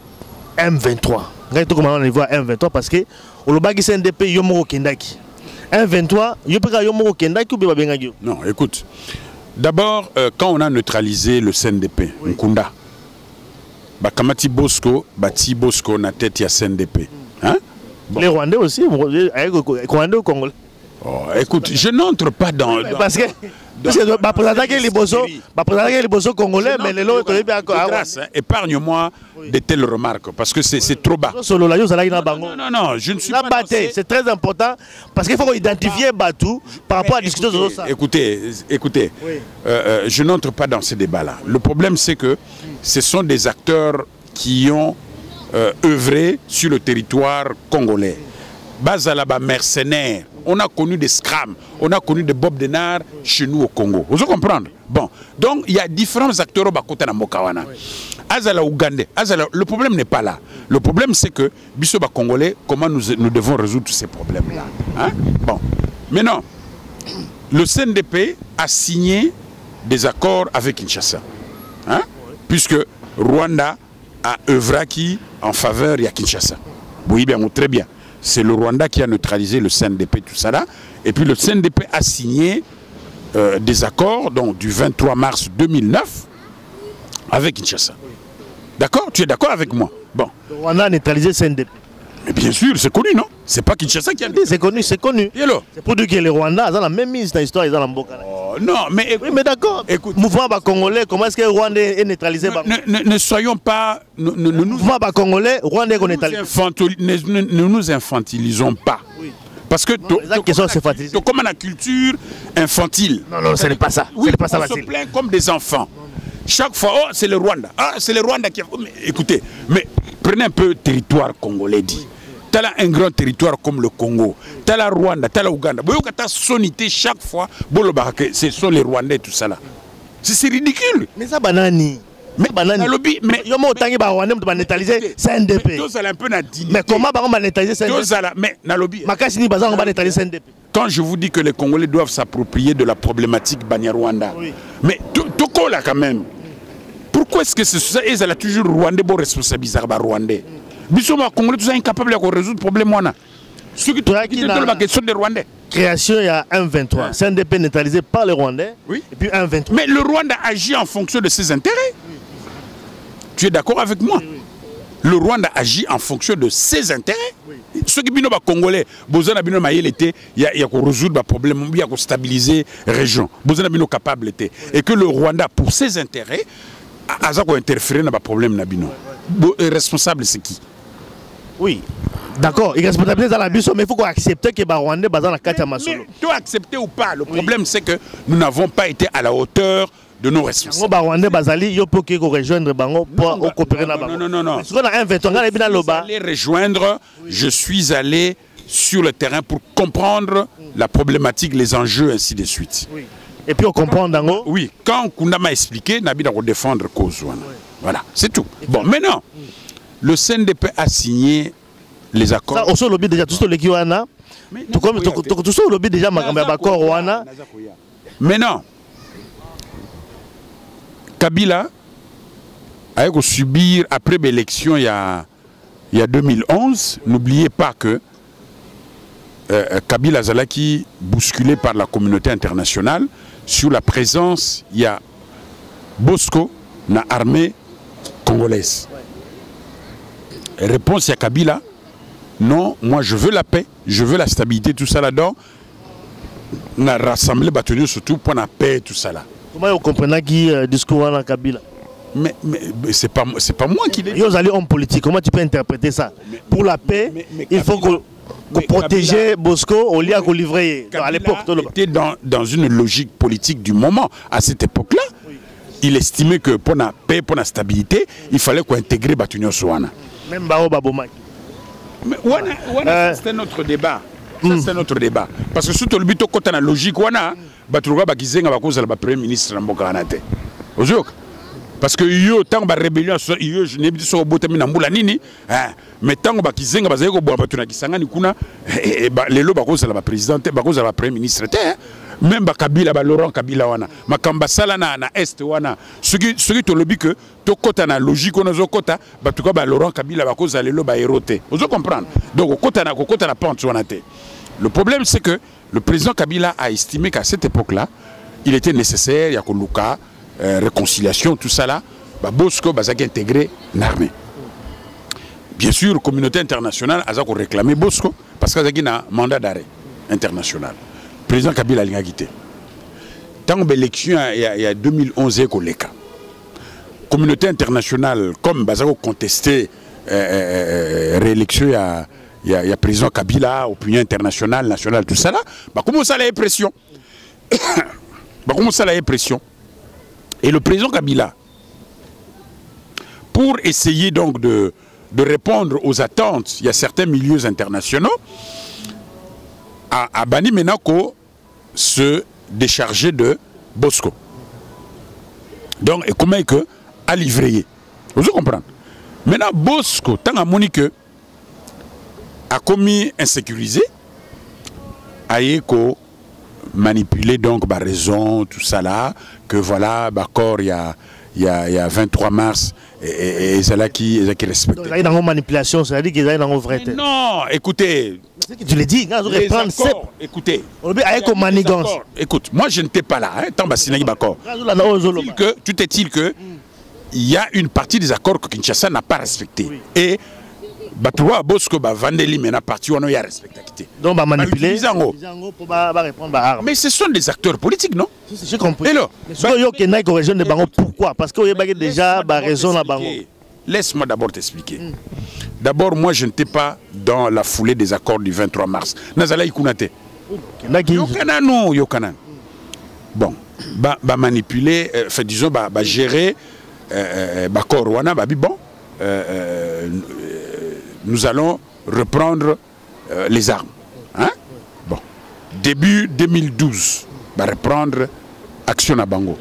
M23. Comment on voit M23 parce que au Lobagi CNDP Yomoro Kendaki. M23, Yomoro Kendaki ou Bengagio? Non, écoute. D'abord, quand on a neutralisé le CNDP, Nkunda, Bakamati Bosco, Bati Bosco na tête ya CNDP. Hein? Bon. Les Rwandais aussi, Rwandais au Congolais. Oh, écoute, je n'entre pas dans... Parce que les bossos congolais, mais les autres... Épargne-moi de telles remarques, parce que c'est trop bas. Non, non, je ne suis pas... C'est très important, parce qu'il faut identifier Batou par rapport à discuter de ça. Écoutez, je n'entre pas dans ces débats-là. Le problème, c'est que ce sont des acteurs qui ont œuvré sur le territoire congolais. Bazalaba mercenaires. On a connu des scrams, on a connu des Bob Denard chez nous au Congo. Vous comprenez? Bon, donc il y a différents acteurs au Bakota na Mokawana. Azala Ougandais, le problème n'est pas là. Le problème c'est que Bissoba Congolais, comment nous devons résoudre ces problèmes-là. Hein? Bon, maintenant, le CNDP a signé des accords avec Kinshasa. Hein? Puisque Rwanda a œuvré en faveur de Kinshasa. Oui, bien, très bien. C'est le Rwanda qui a neutralisé le CNDP, tout ça là. Et puis le CNDP a signé des accords donc, du 23 mars 2009 avec Kinshasa. D'accord? Tu es d'accord avec moi? Bon. Le Rwanda a neutralisé CNDP. Mais bien sûr, c'est connu, non? C'est pas Kinshasa qui a... C'est connu, c'est connu. C'est pour dire que les Rwandais ont la même mise dans l'histoire, ils ont la Mboka. Oh, non, mais écoute... Oui, mais d'accord. Écoute, mouvement congolais, comment est-ce que le Rwandais est neutralisé? Ne soyons pas... Mouvement congolais, Rwandais est neutralisé. Ne nous infantilisons pas. Oui. Parce que comme la culture infantile. Non, ce n'est pas ça. Oui, on se plaint comme des enfants. Chaque fois, oh, c'est le Rwanda. Ah, c'est le Rwanda qui a... Mais, écoutez, mais prenez un peu le territoire congolais dit. Tu as un grand territoire comme le Congo. Tu as la Rwanda, tu as la Ouganda. Tu as sonité chaque fois. Ce sont les Rwandais, tout ça là. C'est ridicule. Mais ça, banani. Mais comment on va neutraliser CNDP? Quand je vous dis que les Congolais doivent s'approprier de la problématique Banyarwanda, oui. Mais Toko là quand même, pourquoi est-ce que c'est ça? Ils ont toujours Rwandais pour responsabiliser les Rwandais. Les Congolais sont incapables de résoudre le problème. Ceux qui ont la question des Rwandais. Création il y a 1,23. CNDP neutralisé par les Rwandais. Oui. Et puis 1,23. Mais le Rwanda agit en fonction de ses intérêts. Oui. Tu es d'accord avec moi? Oui, oui. Le Rwanda agit en fonction de ses intérêts. Oui. Ceux qui sont congolais, besoin il y a résoudre le problème, il y a stabiliser la région. Besoin de capable était. Et que le Rwanda, pour ses intérêts, a interféré dans le problème. Responsable, c'est qui? Oui. D'accord, il responsabilise dans la mission, mais il faut qu'on accepte que les Rwandais sont dans la carte à Masolo. Tu dois accepter ou pas. Le problème, c'est que nous n'avons pas été à la hauteur de nos responsables. Rwandais Bazali, il faut qu'ils rejoignent Bango pour coopérer dans Bango. Non. Si on a un 20 ans, les rejoindre, je suis allé sur le terrain pour comprendre la problématique, les enjeux, ainsi de suite. Oui. Et puis on comprend Dango. Oui, quand Kunda m'a expliqué, Nabi a défendre cause. Voilà, c'est tout. Bon, maintenant, le CNDP a signé les accords. Ça, aussi, le lobby déjà, tout ce qui est là. Tout comme tout ça, le lobby déjà, ma d'accord, Rwanda. Maintenant, Kabila a subi, après l'élection il y a 2011, n'oubliez pas que Kabila Zalaki, bousculé par la communauté internationale, sur la présence, il y a Bosco, dans l'armée congolaise. Réponse à Kabila, non, moi je veux la paix, je veux la stabilité, tout ça là-dedans. On a rassemblé bâtonniers surtout pour la paix, tout ça là. Comment vous comprenez qui discours à Kabila? Mais c'est pas moi qui l'ai dit. Vous allez homme politique, comment tu peux interpréter ça? Pour la paix, il faut que protéger Bosco au lieu de livrer. À l'époque, était dans une logique politique du moment. À cette époque-là, oui. Il estimait que pour la paix, pour la stabilité, il fallait qu'on intégre Batunyo Souana. Même Bao Babomaki. Mais c'est notre débat. C'est notre débat. Parce que surtout le but quand on a logique, Batouga Bakizenga Bakoza le Premier ministre Nambokanate. Parce que yo tant ba rébellion yo je n'ai pas dit sur botami na mbula nini mais tant ba kizenga ba zeko bo batuna kisanga ni kuna lelo bakoza la présidente bakoza la premier ministre même ba Kabila ba Laurent Kabila wana makamba sala na est wana ce qui to lobby que to kota na logique on zo kota batuka ba Laurent Kabila bakoza lelo ba héroté vous comprendre donc kota na pente wana te. Le problème c'est que le président Kabila a estimé qu'à cette époque-là il était nécessaire il y a que Luka réconciliation, tout ça là, Bosco a intégré l'armée. Bien sûr, la communauté internationale a réclamé Bosco parce qu'il a un mandat d'arrêt international. Le président Kabila a quitté. Tant que l'élection il y a 2011, la communauté internationale, comme a contesté réélection, il y a président Kabila, opinion internationale, nationale, tout ça là, comment ça la pression? Comment ça la pression? Et le président Kabila, pour essayer donc de répondre aux attentes, il y a certains milieux internationaux, a banni Menako se décharger de Bosco. Donc, et comment est que a livré? Vous comprenez? Maintenant, Bosco, tant à Monique, a commis insécurisé, a manipulé donc par raison tout ça là que voilà d'accord il y a il y a 23 mars et Zalaki respectent. Il y a une manipulation, c'est-à-dire qu'il y a une vraie. Non, écoutez. Tu l'as dit, les accords, écoutez. Écoute, moi je n'étais pas là. Tout est-il que il y a une partie des accords que Kinshasa n'a pas respecté. Oui. Et Batoua Bosco Vandeli mais la partie où on a respecté. Donc va manipuler. Mais ce sont des acteurs politiques, non? J'ai compris. Et là, pourquoi? Parce qu'il y a déjà raison là-bas. Laisse-moi d'abord t'expliquer. D'abord, moi je n'étais pas dans la foulée des accords du 23 mars. Nazala Ikunate. Yokana. Bon, manipuler, disons, gérer. Bon, nous allons reprendre les armes. Hein? Bon. Début 2012, reprendre action à Bango.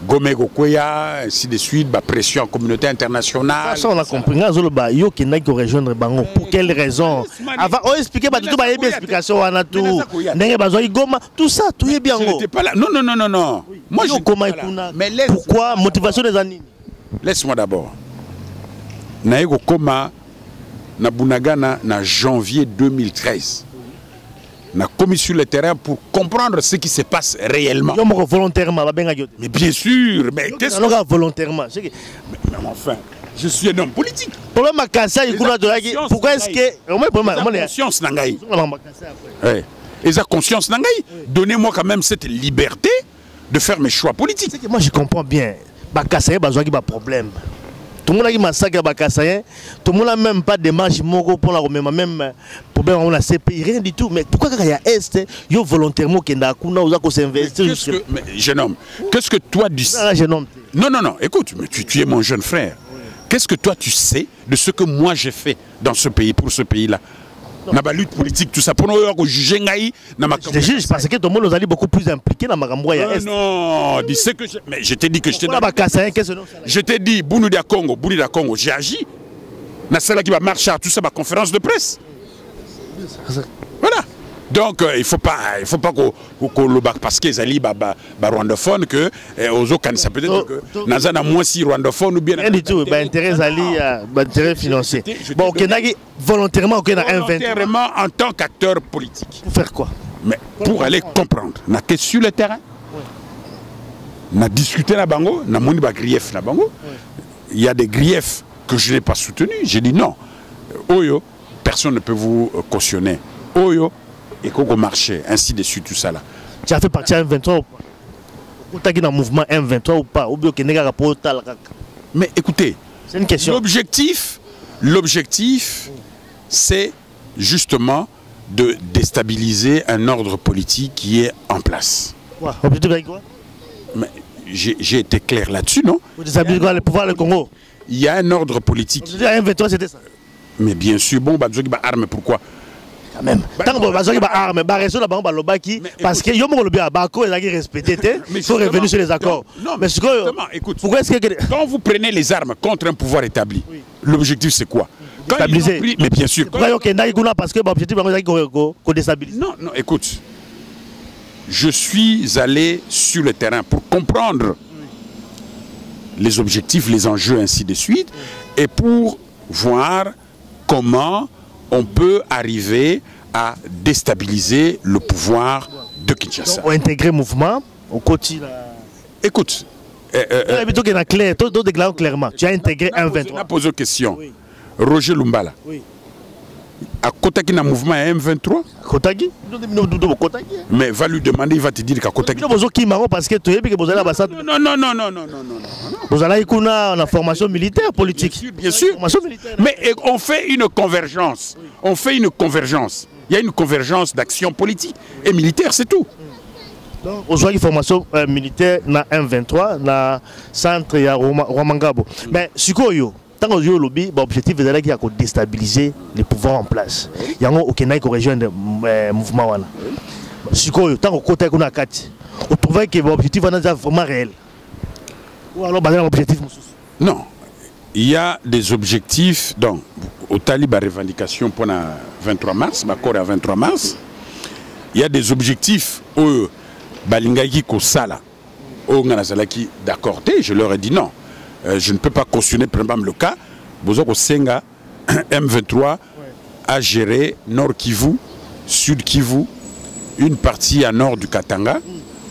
Gomé Gokoya, ainsi de suite, pression en communauté internationale. Ça, on a compris. Yo qui n'a que rejoindre Bango. Pour quelle raison? Avant, on expliquait tout, il y a une explication. Tout ça, tout est bien. Non. Moi, je mais pourquoi? Motivation des années. Laisse-moi d'abord. Naego Koma na Bunagana na janvier 2013. Na commis sur le terrain pour comprendre ce qui se passe réellement. Volontairement, mais bien sûr, mais qu'est-ce que volontairement? Mais enfin, je suis un homme politique. Pourquoi est-ce que la conscience nangaï? Et la conscience nangaï, donnez-moi quand même cette liberté de faire mes choix politiques. Moi je comprends bien. Bakassaye besoin qu'il y a problème. Tout le monde a dit massacre Bakassaye. Tout le monde n'a même pas de démarche pour la même problème on a CPI rien du tout. Mais pourquoi il y a est yo volontairement qui n'a qu'on s'investir? Jeune homme, qu'est-ce que toi tu sais? Non, écoute, mais tu es mon jeune frère. Qu'est-ce que toi tu sais de ce que moi j'ai fait dans ce pays, pour ce pays-là? Dans la lutte politique, tout ça, pour nous juger je juge parce que tout le monde nous a dit beaucoup plus impliqué dans ma gamboya. Non, mais je t'ai dit que je t'ai dit, Bouni da Congo, j'ai agi. Na celle qui va marcher à tout ça, ma conférence de presse. Voilà. Donc il faut pas qu'on le bac parce qu'ils allaient rwandophone que aux autres ça peut être que Nazana moins si rwandophone ou bien rien du tout intérêt intérêt financier. Bon volontairement volontairement en tant qu'acteur politique. Pour faire quoi? Mais pour aller comprendre. Na que sur le terrain. Na discuté na bango, na moni ba grief na bango. Il y a des griefs que je n'ai pas soutenus. J'ai dit non. Oyo, personne ne peut vous cautionner. Oyo et qu'on marchait, ainsi de suite, tout ça là. Tu as fait partie à M23 ou pas? Tu as dans le mouvement M23 ou pas? Mais écoutez, c'est une question. L'objectif, c'est justement de déstabiliser un ordre politique qui est en place. Quoi? Objectif avec quoi? Mais j'ai été clair là-dessus, non? Vous déstabilisez quoi? Le pouvoir du Congo? Il y a un ordre politique. M23, c'était ça? Mais bien sûr, bon, arme, pourquoi? Même. Tant que vous avez armes, parce que yo respecté, il faut revenir sur les accords. Non, mais écoute, quand vous prenez les armes contre un pouvoir établi, l'objectif c'est quoi? Stabiliser. Mais bien sûr. Parce que l'objectif c'est déstabiliser. Non, écoute. Je suis allé sur le terrain pour comprendre les objectifs, les enjeux, ainsi de suite, et pour voir comment on peut arriver à déstabiliser le pouvoir de Kinshasa. On intégrer le mouvement au quotidien. Écoute. Clairement. Tu as intégré un 23. On a posé une question. Oui. Roger Lumbala. Oui. À Kotaki, dans le mouvement M23. Kotaki? Mais va lui demander, il va te dire qu'à Kotaki. Parce que tu es que vous allez non. Vous allez une formation militaire, politique. Bien sûr. Mais on fait une convergence. Oui. On fait une convergence. Il y a une convergence d'action politique et militaire, c'est tout. Donc, vous avez une formation militaire dans M23, dans le centre de Rwamangabo. Mais, Sukoyo. Tant que l'objectif est de déstabiliser les pouvoirs en place. Il y a aucun région de mouvement. Tant que vous trouvez que l'objectif est vraiment réel. Ou alors basé sur l'objectif? Non. Il y a des objectifs. Donc, au Talib à revendication pour le 23 mars, l'accord à 23 mars, il y a des objectifs au Balingaki Kosala d'accord, je leur ai dit non. Je ne peux pas cautionner par exemple le cas. Bozoko Senga, M23 a géré Nord Kivu, Sud Kivu, une partie à nord du Katanga,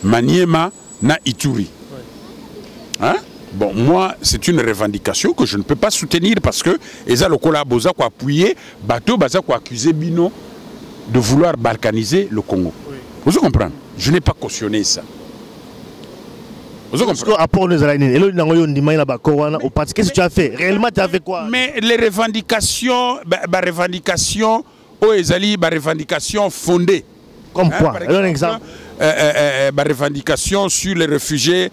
Maniema, na Ituri. Hein? Bon, moi, c'est une revendication que je ne peux pas soutenir parce que Eza Lokola Boza ko appuyer, Bateau Baza ko accuser Bino de vouloir balkaniser le Congo. Vous comprenez? Je n'ai pas cautionné ça. Vous comprenez? Qu'est-ce que tu as fait? Réellement, tu as fait quoi? Mais les revendications, revendications fondées. Comme quoi? Hein, un exemple. Revendications sur les réfugiés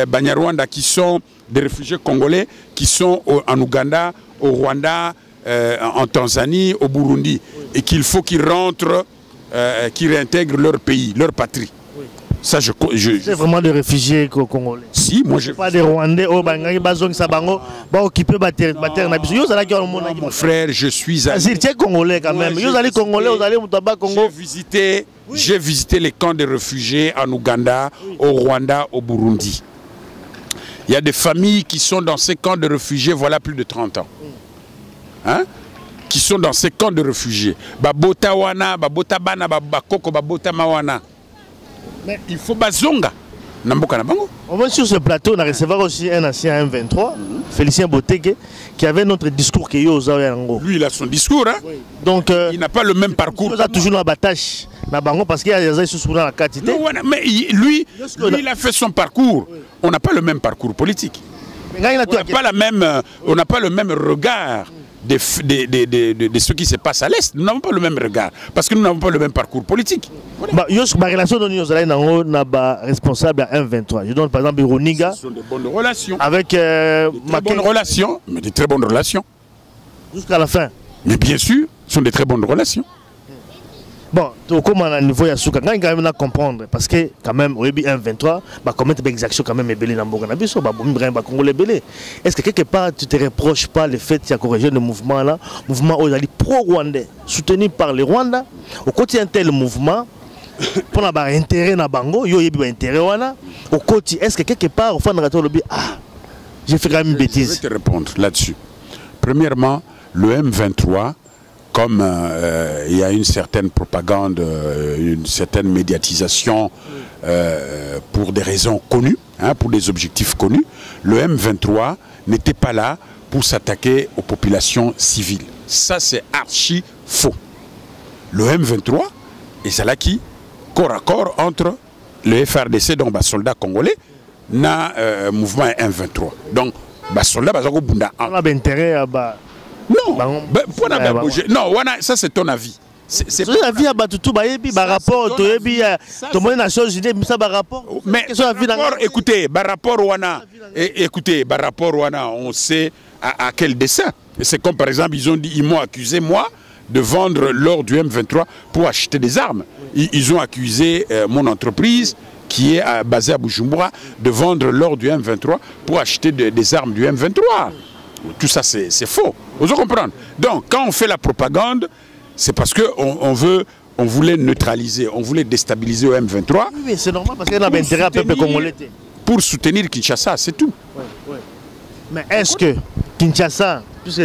Banyarwanda qui sont des réfugiés congolais qui sont en Ouganda, au Rwanda, en Tanzanie, au Burundi, et qu'il faut qu'ils rentrent, qu'ils réintègrent leur pays, leur patrie. Oui. Ça, c'est vraiment des réfugiés congolais. Si, moi je. Pas des Rwandais, mon frère, je suis allé. C'est congolais quand même. J'ai visité les camps de réfugiés en Ouganda, au Rwanda, au Burundi. Il y a des familles qui sont dans ces camps de réfugiés, voilà plus de 30 ans. Hein? Qui sont dans ces camps de réfugiés. Babota wana, babota bana, babakoko, babota mawana. Mais il faut bazonga. On va sur ce plateau, on a recevoir aussi un ancien M23, Félicien Botege, qui avait notre discours que lui, il a son discours, hein? Oui. Donc, il n'a pas le même parcours. Il a toujours la bataille parce qu'il y a des gens dans la quantité. Mais lui, il a fait son parcours. Oui. On n'a pas le même parcours politique. On n'a pas le même regard de ce qui se passe à l'Est. Nous n'avons pas le même regard parce que nous n'avons pas le même parcours politique. Ma relation de nous responsable à 1-23. Je donne par exemple Roniga. Ce sont de bonnes relations. Avec bonnes relations, mais des très bonnes relations. Jusqu'à la fin. Mais bien sûr, ce sont des très bonnes relations. Bon, comment à niveau Yasuka, quand il même comprendre parce que quand même au 1-23, commettre des exactions quand même belé dans Bourg Nabiso, est-ce que quelque part tu te reproches pas le fait qu'il y a corrigé le mouvement là, mouvement pro-rwandais, soutenu par les Rwandais, au côté un tel mouvement pour avoir intérêt na bango, yo yebi intérêt wana, au côté est-ce que quelque part au fond de lobby j'ai fait quand même une bêtise. Je vais te répondre là-dessus. Premièrement, le M23 comme il y a une certaine propagande, une certaine médiatisation pour des raisons connues, hein, pour des objectifs connus, le M23 n'était pas là pour s'attaquer aux populations civiles. Ça, c'est archi faux. Le M23 est cela qui, corps à corps entre le FRDC, donc les soldats congolais, na mouvement M23. Donc, les soldats, on a intérêt à... Non, non, ça c'est ton avis. C'est ton avis à Batutu, rapport, mais écoutez, rapport Wana, on sait à quel dessein. C'est comme par exemple, ils m'ont accusé moi de vendre l'or du M23 pour acheter des armes. Ils ont accusé mon entreprise qui est basée à Bujumbura de vendre l'or du M23 pour acheter des armes du M23. Tout ça, c'est faux. Vous comprenez? Donc, quand on fait la propagande, c'est parce qu'on voulait neutraliser, on voulait déstabiliser le M23. Oui, c'est normal parce qu'il y a un intérêt à peuple congolais. Pour soutenir Kinshasa, c'est tout. Oui, oui. Mais est-ce que Kinshasa, puisque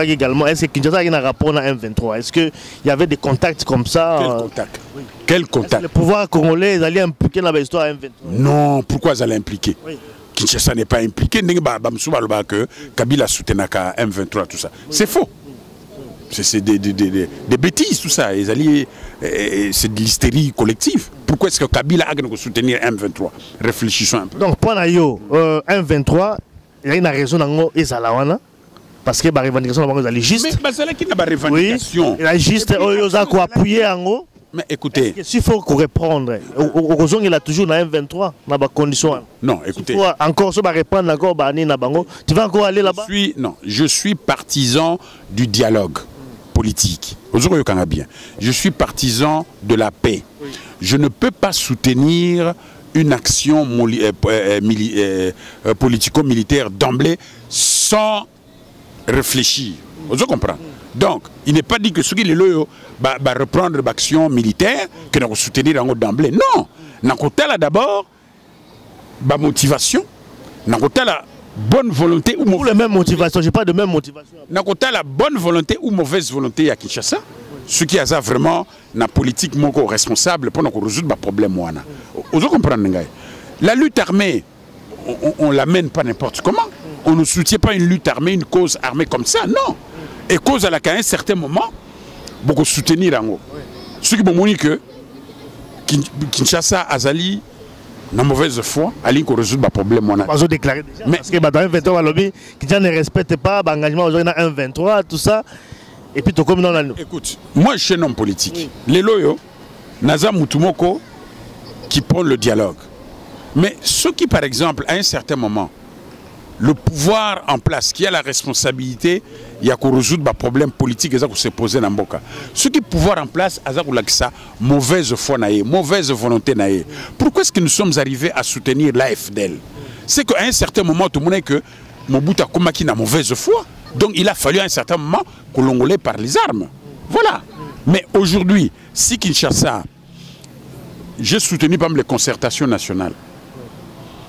également, est-ce que Kinshasa a un rapport à M23? Est-ce qu'il y avait des contacts comme ça? Quel contact? Oui. Quel contact? Le pouvoir congolais allaient impliquer dans l'histoire M23? Non, pourquoi ils allaient impliquer? Oui. Kinshasa n'est pas impliqué, que Kabila soutenaka M23, tout ça. C'est faux. C'est des bêtises, tout ça. C'est de l'hystérie collective. Pourquoi est-ce que Kabila a soutenir M23? Réfléchissons un peu. Donc, pour M23, il y a une raison dans le parce que la revendication est légiste. Mais c'est qui n'a pas revendication. Oui, la juste, ils ont appuyé en haut. Mais écoutez, s'il faut répondre, il a toujours dans M23 dans les conditions. Non, écoutez. Encore, répondre encore, tu vas encore aller là-bas? Je suis partisan du dialogue politique. Je suis partisan de la paix. Oui. Je ne peux pas soutenir une action politico-militaire d'emblée sans réfléchir. Vous comprenez? Donc, il n'est pas dit que ce qu'il est là, va reprendre l'action militaire que nous soutenir d'emblée. Non, nous d'abord ba motivation, na kota la bonne volonté ou pour les mêmes motivations, j'ai pas de même motivation. Na kota la bonne volonté ou mauvaise volonté à Kinshasa. Ce qui a vraiment na politique moko responsable pour nous résoudre le problème wana. Vous comprenez? La lutte armée, on l'amène pas n'importe comment. On ne soutient pas une lutte armée, une cause armée comme ça, non. Et cause à laquelle à un certain moment, beaucoup soutenir en haut. Ce qui me que Kinshasa Azali na mauvaise foi, Ali qu'on résout le problème wana. Ils ont déclaré déjà. Mais parce que dans un 23 lobby, Kinshasa ne respecte pas l'engagement aujourd'hui dans un 23, tout ça. Et puis tout comme dans la... Écoute, moi je suis un homme politique. Les loyaux, Naza Moutoumoko qui prend le dialogue. Mais ceux qui, par exemple, à un certain moment, le pouvoir en place, qui a la responsabilité, il y a qu'on résoudre des problèmes politiques, qui se posent dans Mboka. Ceux qui pouvoir en place, ça mauvaise foi, mauvaise volonté. Pourquoi est-ce que nous sommes arrivés à soutenir l'AFDL? C'est qu'à un certain moment, tout le monde est que Mobutu a combattu la mauvaise foi. Donc il a fallu à un certain moment que l'on l'ait par les armes. Voilà. Mais aujourd'hui, si Kinshasa, j'ai soutenu par les concertations nationales,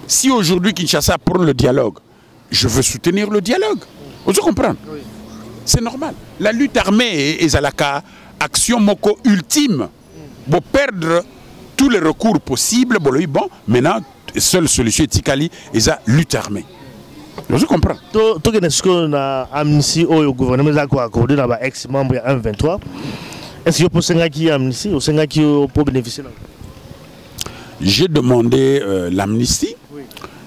si aujourd'hui Kinshasa prend le dialogue, je veux soutenir le dialogue. Vous comprenez? Oui. C'est normal. La lutte armée est la action moko ultime. Pour perdre tous les recours possibles, bon, maintenant, seule solution est la lutte armée. Je comprends. Tout ce qu'on a amnistie au gouvernement a accordé dans ex-membre 1-23, est-ce que vous avez amnistie ou vous pouvez bénéficier? J'ai demandé l'amnistie. Oui.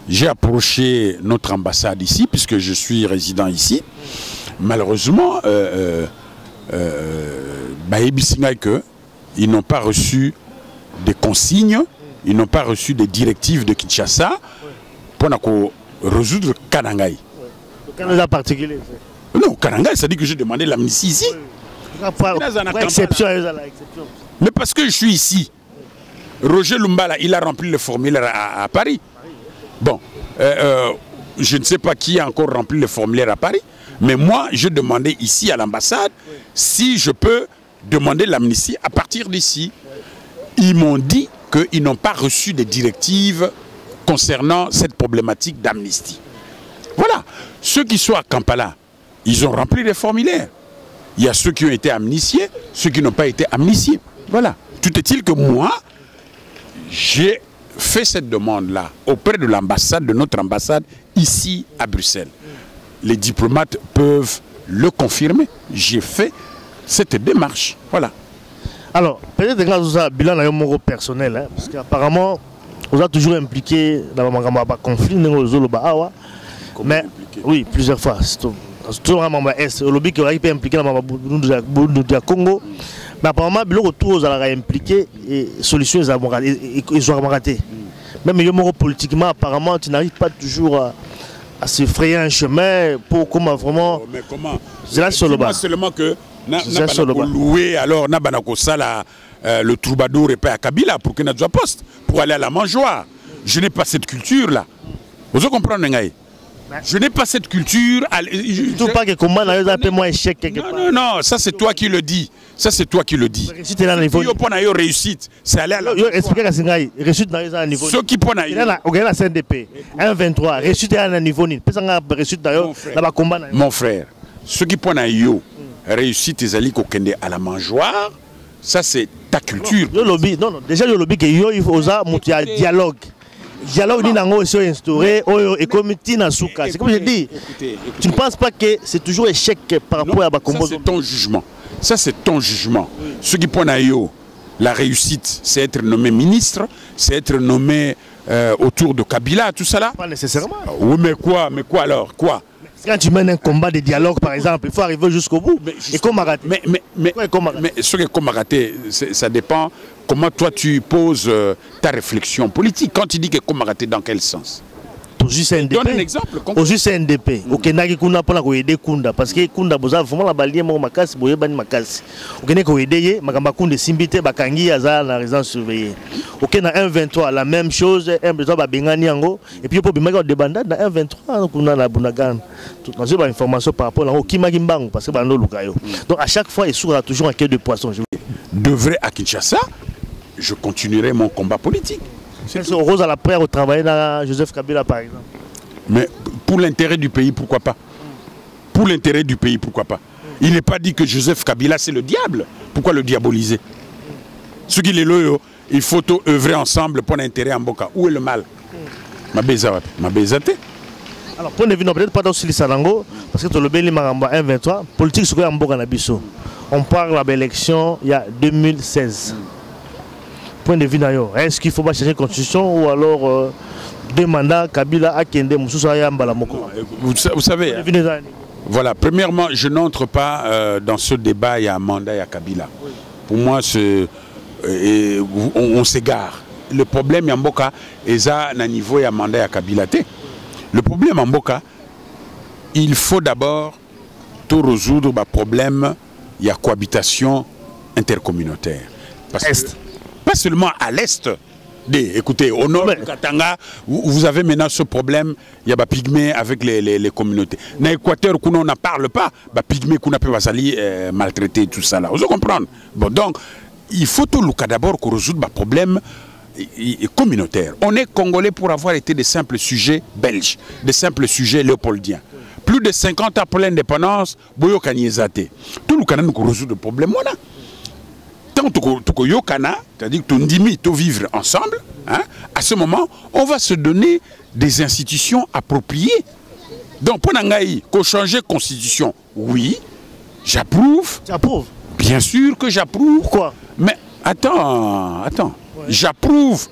J'ai approché notre ambassade ici, puisque je suis résident ici. Malheureusement, ils n'ont pas reçu des consignes, ils n'ont pas reçu des directives de Kinshasa pour résoudre Kanangai. Le Canada particulier. Non, Kanangai, ça dit que j'ai demandé l'amnistie ici. Exception. Mais parce que je suis ici. Roger Lumbala, il a rempli le formulaire à Paris. Bon, je ne sais pas qui a encore rempli le formulaire à Paris, mais moi, je demandais ici à l'ambassade si je peux demander l'amnistie à partir d'ici. Ils m'ont dit qu'ils n'ont pas reçu des directives concernant cette problématique d'amnistie. Voilà. Ceux qui sont à Kampala, ils ont rempli les formulaires. Il y a ceux qui ont été amnistiés, ceux qui n'ont pas été amnistiés. Voilà. Tout est-il que moi, j'ai fait cette demande-là auprès de l'ambassade, de notre ambassade, ici à Bruxelles. Les diplomates peuvent le confirmer. J'ai fait cette démarche. Voilà. Alors, peut-être que vous avez un bilan personnel, hein, parce qu'apparemment, vous êtes toujours impliqué dans le conflit, mais oui, plusieurs fois. Toujours un membre Est, le lobby qui aurait été impliqué dans le Congo. Mais apparemment, le retour aux impliqués et solutions ils ont raté. Même politiquement, apparemment, tu n'arrives pas toujours à se frayer un chemin pour comment vraiment. Mais comment? C'est là sur le bas. Seulement que louer alors le troubadour et pas à Kabila pour qu'il n'ait pas poste pour aller à la mangeoire. Je n'ai pas cette culture là. Vous comprenez, Ngaï? Je n'ai pas cette culture. Tout pas que comment on a un peu moins échec quelque part. Non, non, ça c'est toi qui le dis. Ça c'est toi qui le dis. Réussite là niveau. Yo pona yo réussite, c'est aller à la. Yo expliquer à Singaï, réussite dans un niveau. Ceux qui pona yo. On gagne la CNDP. 1-23, réussite à un niveau ni. Pesanga réussite d'ailleurs dans la combat. Mon frère, ceux qui pona yo réussite ezali ko kende à la mangeoire, ça c'est ta culture. Yo lobby, non, déjà le lobby que yo il faut ça monter à dialogue. Dialogue ni nango est instauré et comme Tina Souka. C'est comme je dis. Tu ne penses pas que c'est toujours échec par rapport à Bakombo? Ça c'est ton jugement. Ça c'est ton jugement. Oui. Ce qui point à yo, la réussite, c'est être nommé ministre, c'est être nommé autour de Kabila, tout ça là. Pas nécessairement. Oui, mais quoi alors? Quoi? Quand tu mènes un combat de dialogue, par exemple, il faut arriver jusqu'au bout. Et comment rater? Mais ce qui est comment rater, ça dépend comment toi tu poses ta réflexion politique. Quand tu dis que comment rater, dans quel sens? Donne un exemple. Au juste NDP. Au Kenaki Kunda pour aider Kunda. Parce que Kunda, vous avez vraiment la balie, moi, Makasi, vous avez Makasi. Au Kenaki aider, Makamba Kunda, Simbite, Bakangi, Aza, la résidence surveillée. Au Kenaki 1-23, la même chose, un besoin de Bengani Ango. Et puis, pour Bimaga de Bandade, dans 1-23, on a la Bunagan. Tout le monde a information par rapport à Kimagimbango, parce que Bando Lukayo. Donc, à chaque fois, il sera toujours un quai de poisson. Devrait à Kinshasa, je continuerai mon combat politique. C'est Rose à la prête au travail dans Joseph Kabila par exemple. Mais pour l'intérêt du pays, pourquoi pas? Pour l'intérêt du pays, pourquoi pas? Il n'est pas dit que Joseph Kabila c'est le diable. Pourquoi le diaboliser? Ce qu'il est là, il faut œuvrer ensemble pour l'intérêt en Boka. Où est le mal? Ma bézate. Alors, pour ne venir peut-être pas dans le Salango, parce que le Béli Maramba 1-23, politique c'est en Boka Nabiso. On parle de l'élection il y a 2016. Point de vue d'ailleurs, est-ce qu'il faut pas changer la constitution ou alors deux mandats Kabila a Kende Moussoussa Yamba Moko? Vous savez, voilà, premièrement, je n'entre pas dans ce débat, il y a un mandat, il y a Kabila. Oui. Pour moi, on s'égare. Le problème, en Boka, c'est à niveau, il y a un mandat, il y a Kabila. Le problème en Boka, il faut d'abord tout résoudre le problème, il y a cohabitation intercommunautaire. Parce que, pas seulement à l'est. Écoutez, au nord du Katanga, vous avez maintenant ce problème, il y a des pygmées avec les communautés. Dans l'Équateur, on n'en parle pas, les pygmées qu'on a pu maltraiter, tout ça là. Vous comprenez? Bon, donc, il faut tout le cas d'abord qu'on résout le problème communautaire. On est Congolais pour avoir été des simples sujets belges, des simples sujets léopoldiens. Plus de 50 ans après l'indépendance, Boyo Kanyezate. Tout le Canada nous résout le problème. Voilà. Tant que Yokana, c'est-à-dire que tu vivre ensemble, hein, à ce moment, on va se donner des institutions appropriées. Donc, pour Nangaï, qu'on change la constitution, oui, j'approuve. Tu approuves? Bien sûr que j'approuve. Pourquoi? Mais attends. Ouais. J'approuve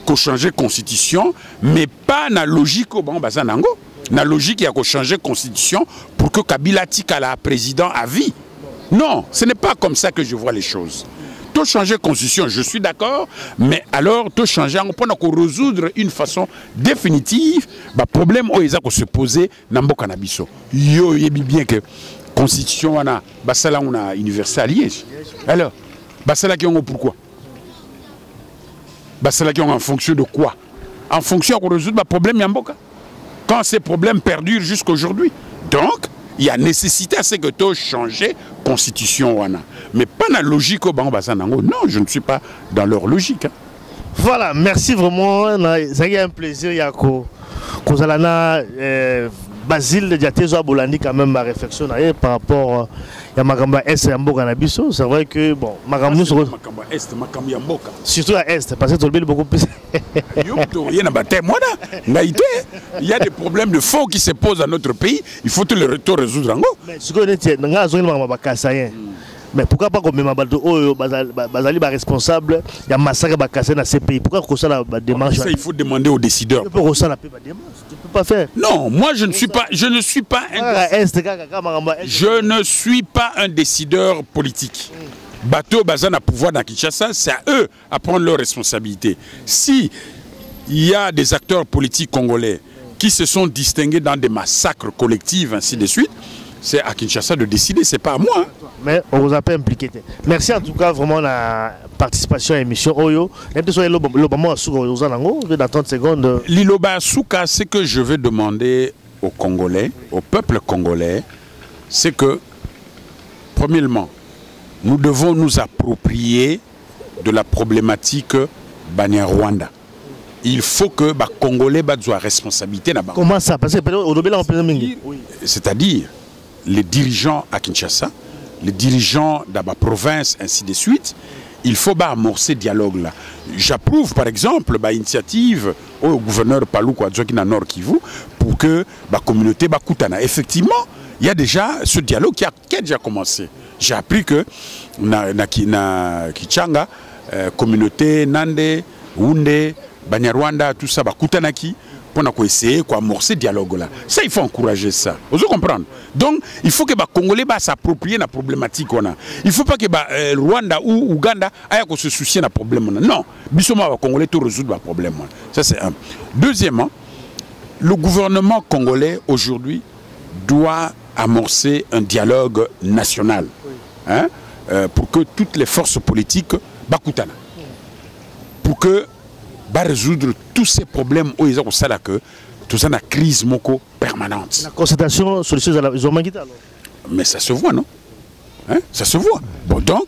qu'on change la constitution, mais pas dans la logique au Bazanango. Dans la logique, il y a qu'on change la constitution pour que Kabila tika la président à vie. Non, ce n'est pas comme ça que je vois les choses. Tout changer la constitution, je suis d'accord, mais alors tout changer, on peut résoudre une façon définitive le problème où il faut se poser dans le Canabiso. Yo, il est bien que la constitution, on a université à Liège. Alors, Basala qui ont pourquoi? Basala qui ont en fonction de quoi? En fonction de résoudre le problème Yamboka. Quand ces problèmes perdurent jusqu'à aujourd'hui. Donc, il y a nécessité à ce que tu changes la constitution. Mais pas dans la logique au Bambasanango. Non, je ne suis pas dans leur logique. Hein. Voilà, merci vraiment. Ça a été un plaisir, Yako. Kozalana, Basile Diatezo Abolandi, quand même, ma réflexion par rapport à Makamba Est et Mboka Nabiso. C'est vrai que, bon, Makamba Est, Makamba Mboka. Surtout à Est, parce que tu le beaucoup plus. Il y a des problèmes de fond qui se posent dans notre pays. Il faut tout le retour résoudre. Mais ce qu'on est, mais pourquoi pas qu'on met ma balle responsable, il y a massacre Bakassé dans ces pays. Pourquoi ça la démarche? Ça, il faut demander aux décideurs. Tu peux pas faire. Non, moi je ne suis pas un décideur politique. Bateau Bazan a pouvoir dans Kinshasa, c'est à eux à prendre leurs responsabilités. Si il y a des acteurs politiques congolais qui se sont distingués dans des massacres collectifs, ainsi de suite, c'est à Kinshasa de décider, c'est pas à moi. Mais on vous a pas impliqué. Merci en tout cas vraiment la participation à l'émission Oyo. Dans 30 secondes. Liloba Souka, ce que je vais demander aux Congolais, au peuple congolais, c'est que, premièrement, nous devons nous approprier de la problématique Banyarwanda. Il faut que les Congolais soient responsabilité. Comment ça? Parce que c'est-à-dire les dirigeants à Kinshasa, les dirigeants de la province, ainsi de suite, il faut amorcer ce dialogue-là. J'approuve par exemple l'initiative au gouverneur Palou Kouadjokina Nord Kivu pour que la communauté Bakutana. Effectivement, il y a déjà ce dialogue qui a déjà commencé. J'ai appris que na Kichanga, communauté Nande, Hunde, Banyarwanda, tout ça, Bakutanaki, pour essayer d'amorcer ce dialogue-là. Ça, il faut encourager ça. Vous comprenez? Donc, il faut que les Congolais s'approprient la problématique. Il ne faut pas que Rwanda ou Ouganda aient se soucier de la problème. Non, les Congolais tout résoudre le problème. Ça, c'est un. Deuxièmement, le gouvernement congolais, aujourd'hui, doit amorcer un dialogue national. Hein, pour que toutes les forces politiques bakutana. Pour que résoudre tous ces problèmes où ils ont ça là que tout ça une crise moko permanente. La concertation sur les choses ils ont manqué alors. Mais ça se voit, non? Hein? Ça se voit. Bon, donc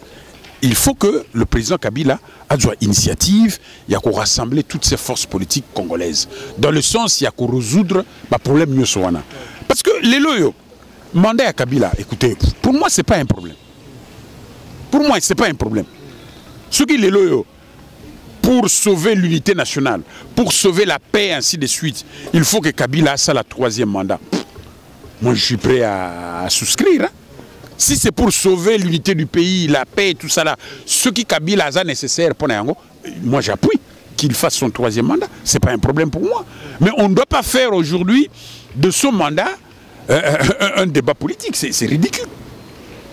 il faut que le président Kabila ait une initiative, il y a qu'on rassembler toutes ces forces politiques congolaises. Dans le sens, il y a qu'on résoudre le problème mieux. Parce que les loyaux, mandat à Kabila, écoutez, pour moi, ce n'est pas un problème. Pour moi, ce n'est pas un problème. Ce qui est les loyaux, pour sauver l'unité nationale, pour sauver la paix, ainsi de suite, il faut que Kabila ait ça, la 3e mandat. Moi, je suis prêt à souscrire. Hein. Si c'est pour sauver l'unité du pays, la paix, tout ça là, ce qui Kabila a nécessaire pour Nayango, moi j'appuie qu'il fasse son 3e mandat. Ce n'est pas un problème pour moi. Mais on ne doit pas faire aujourd'hui de son mandat un débat politique. C'est ridicule.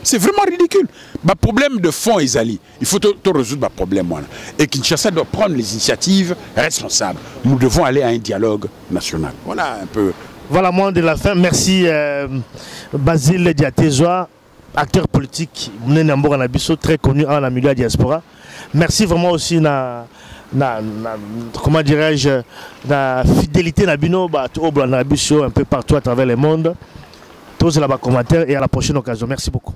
C'est vraiment ridicule. Le problème de fond, Isali, il faut résoudre le problème. Voilà. Et Kinshasa doit prendre les initiatives responsables. Nous devons aller à un dialogue national. Voilà un peu. Voilà, moi de la fin. Merci Basile Diatezoa, acteur politique, très connu en la milieu de la diaspora. Merci vraiment aussi comment dirais-je, la fidélité Nabino, un peu partout à travers le monde. Tous là-bas commentaires et à la prochaine occasion. Merci beaucoup.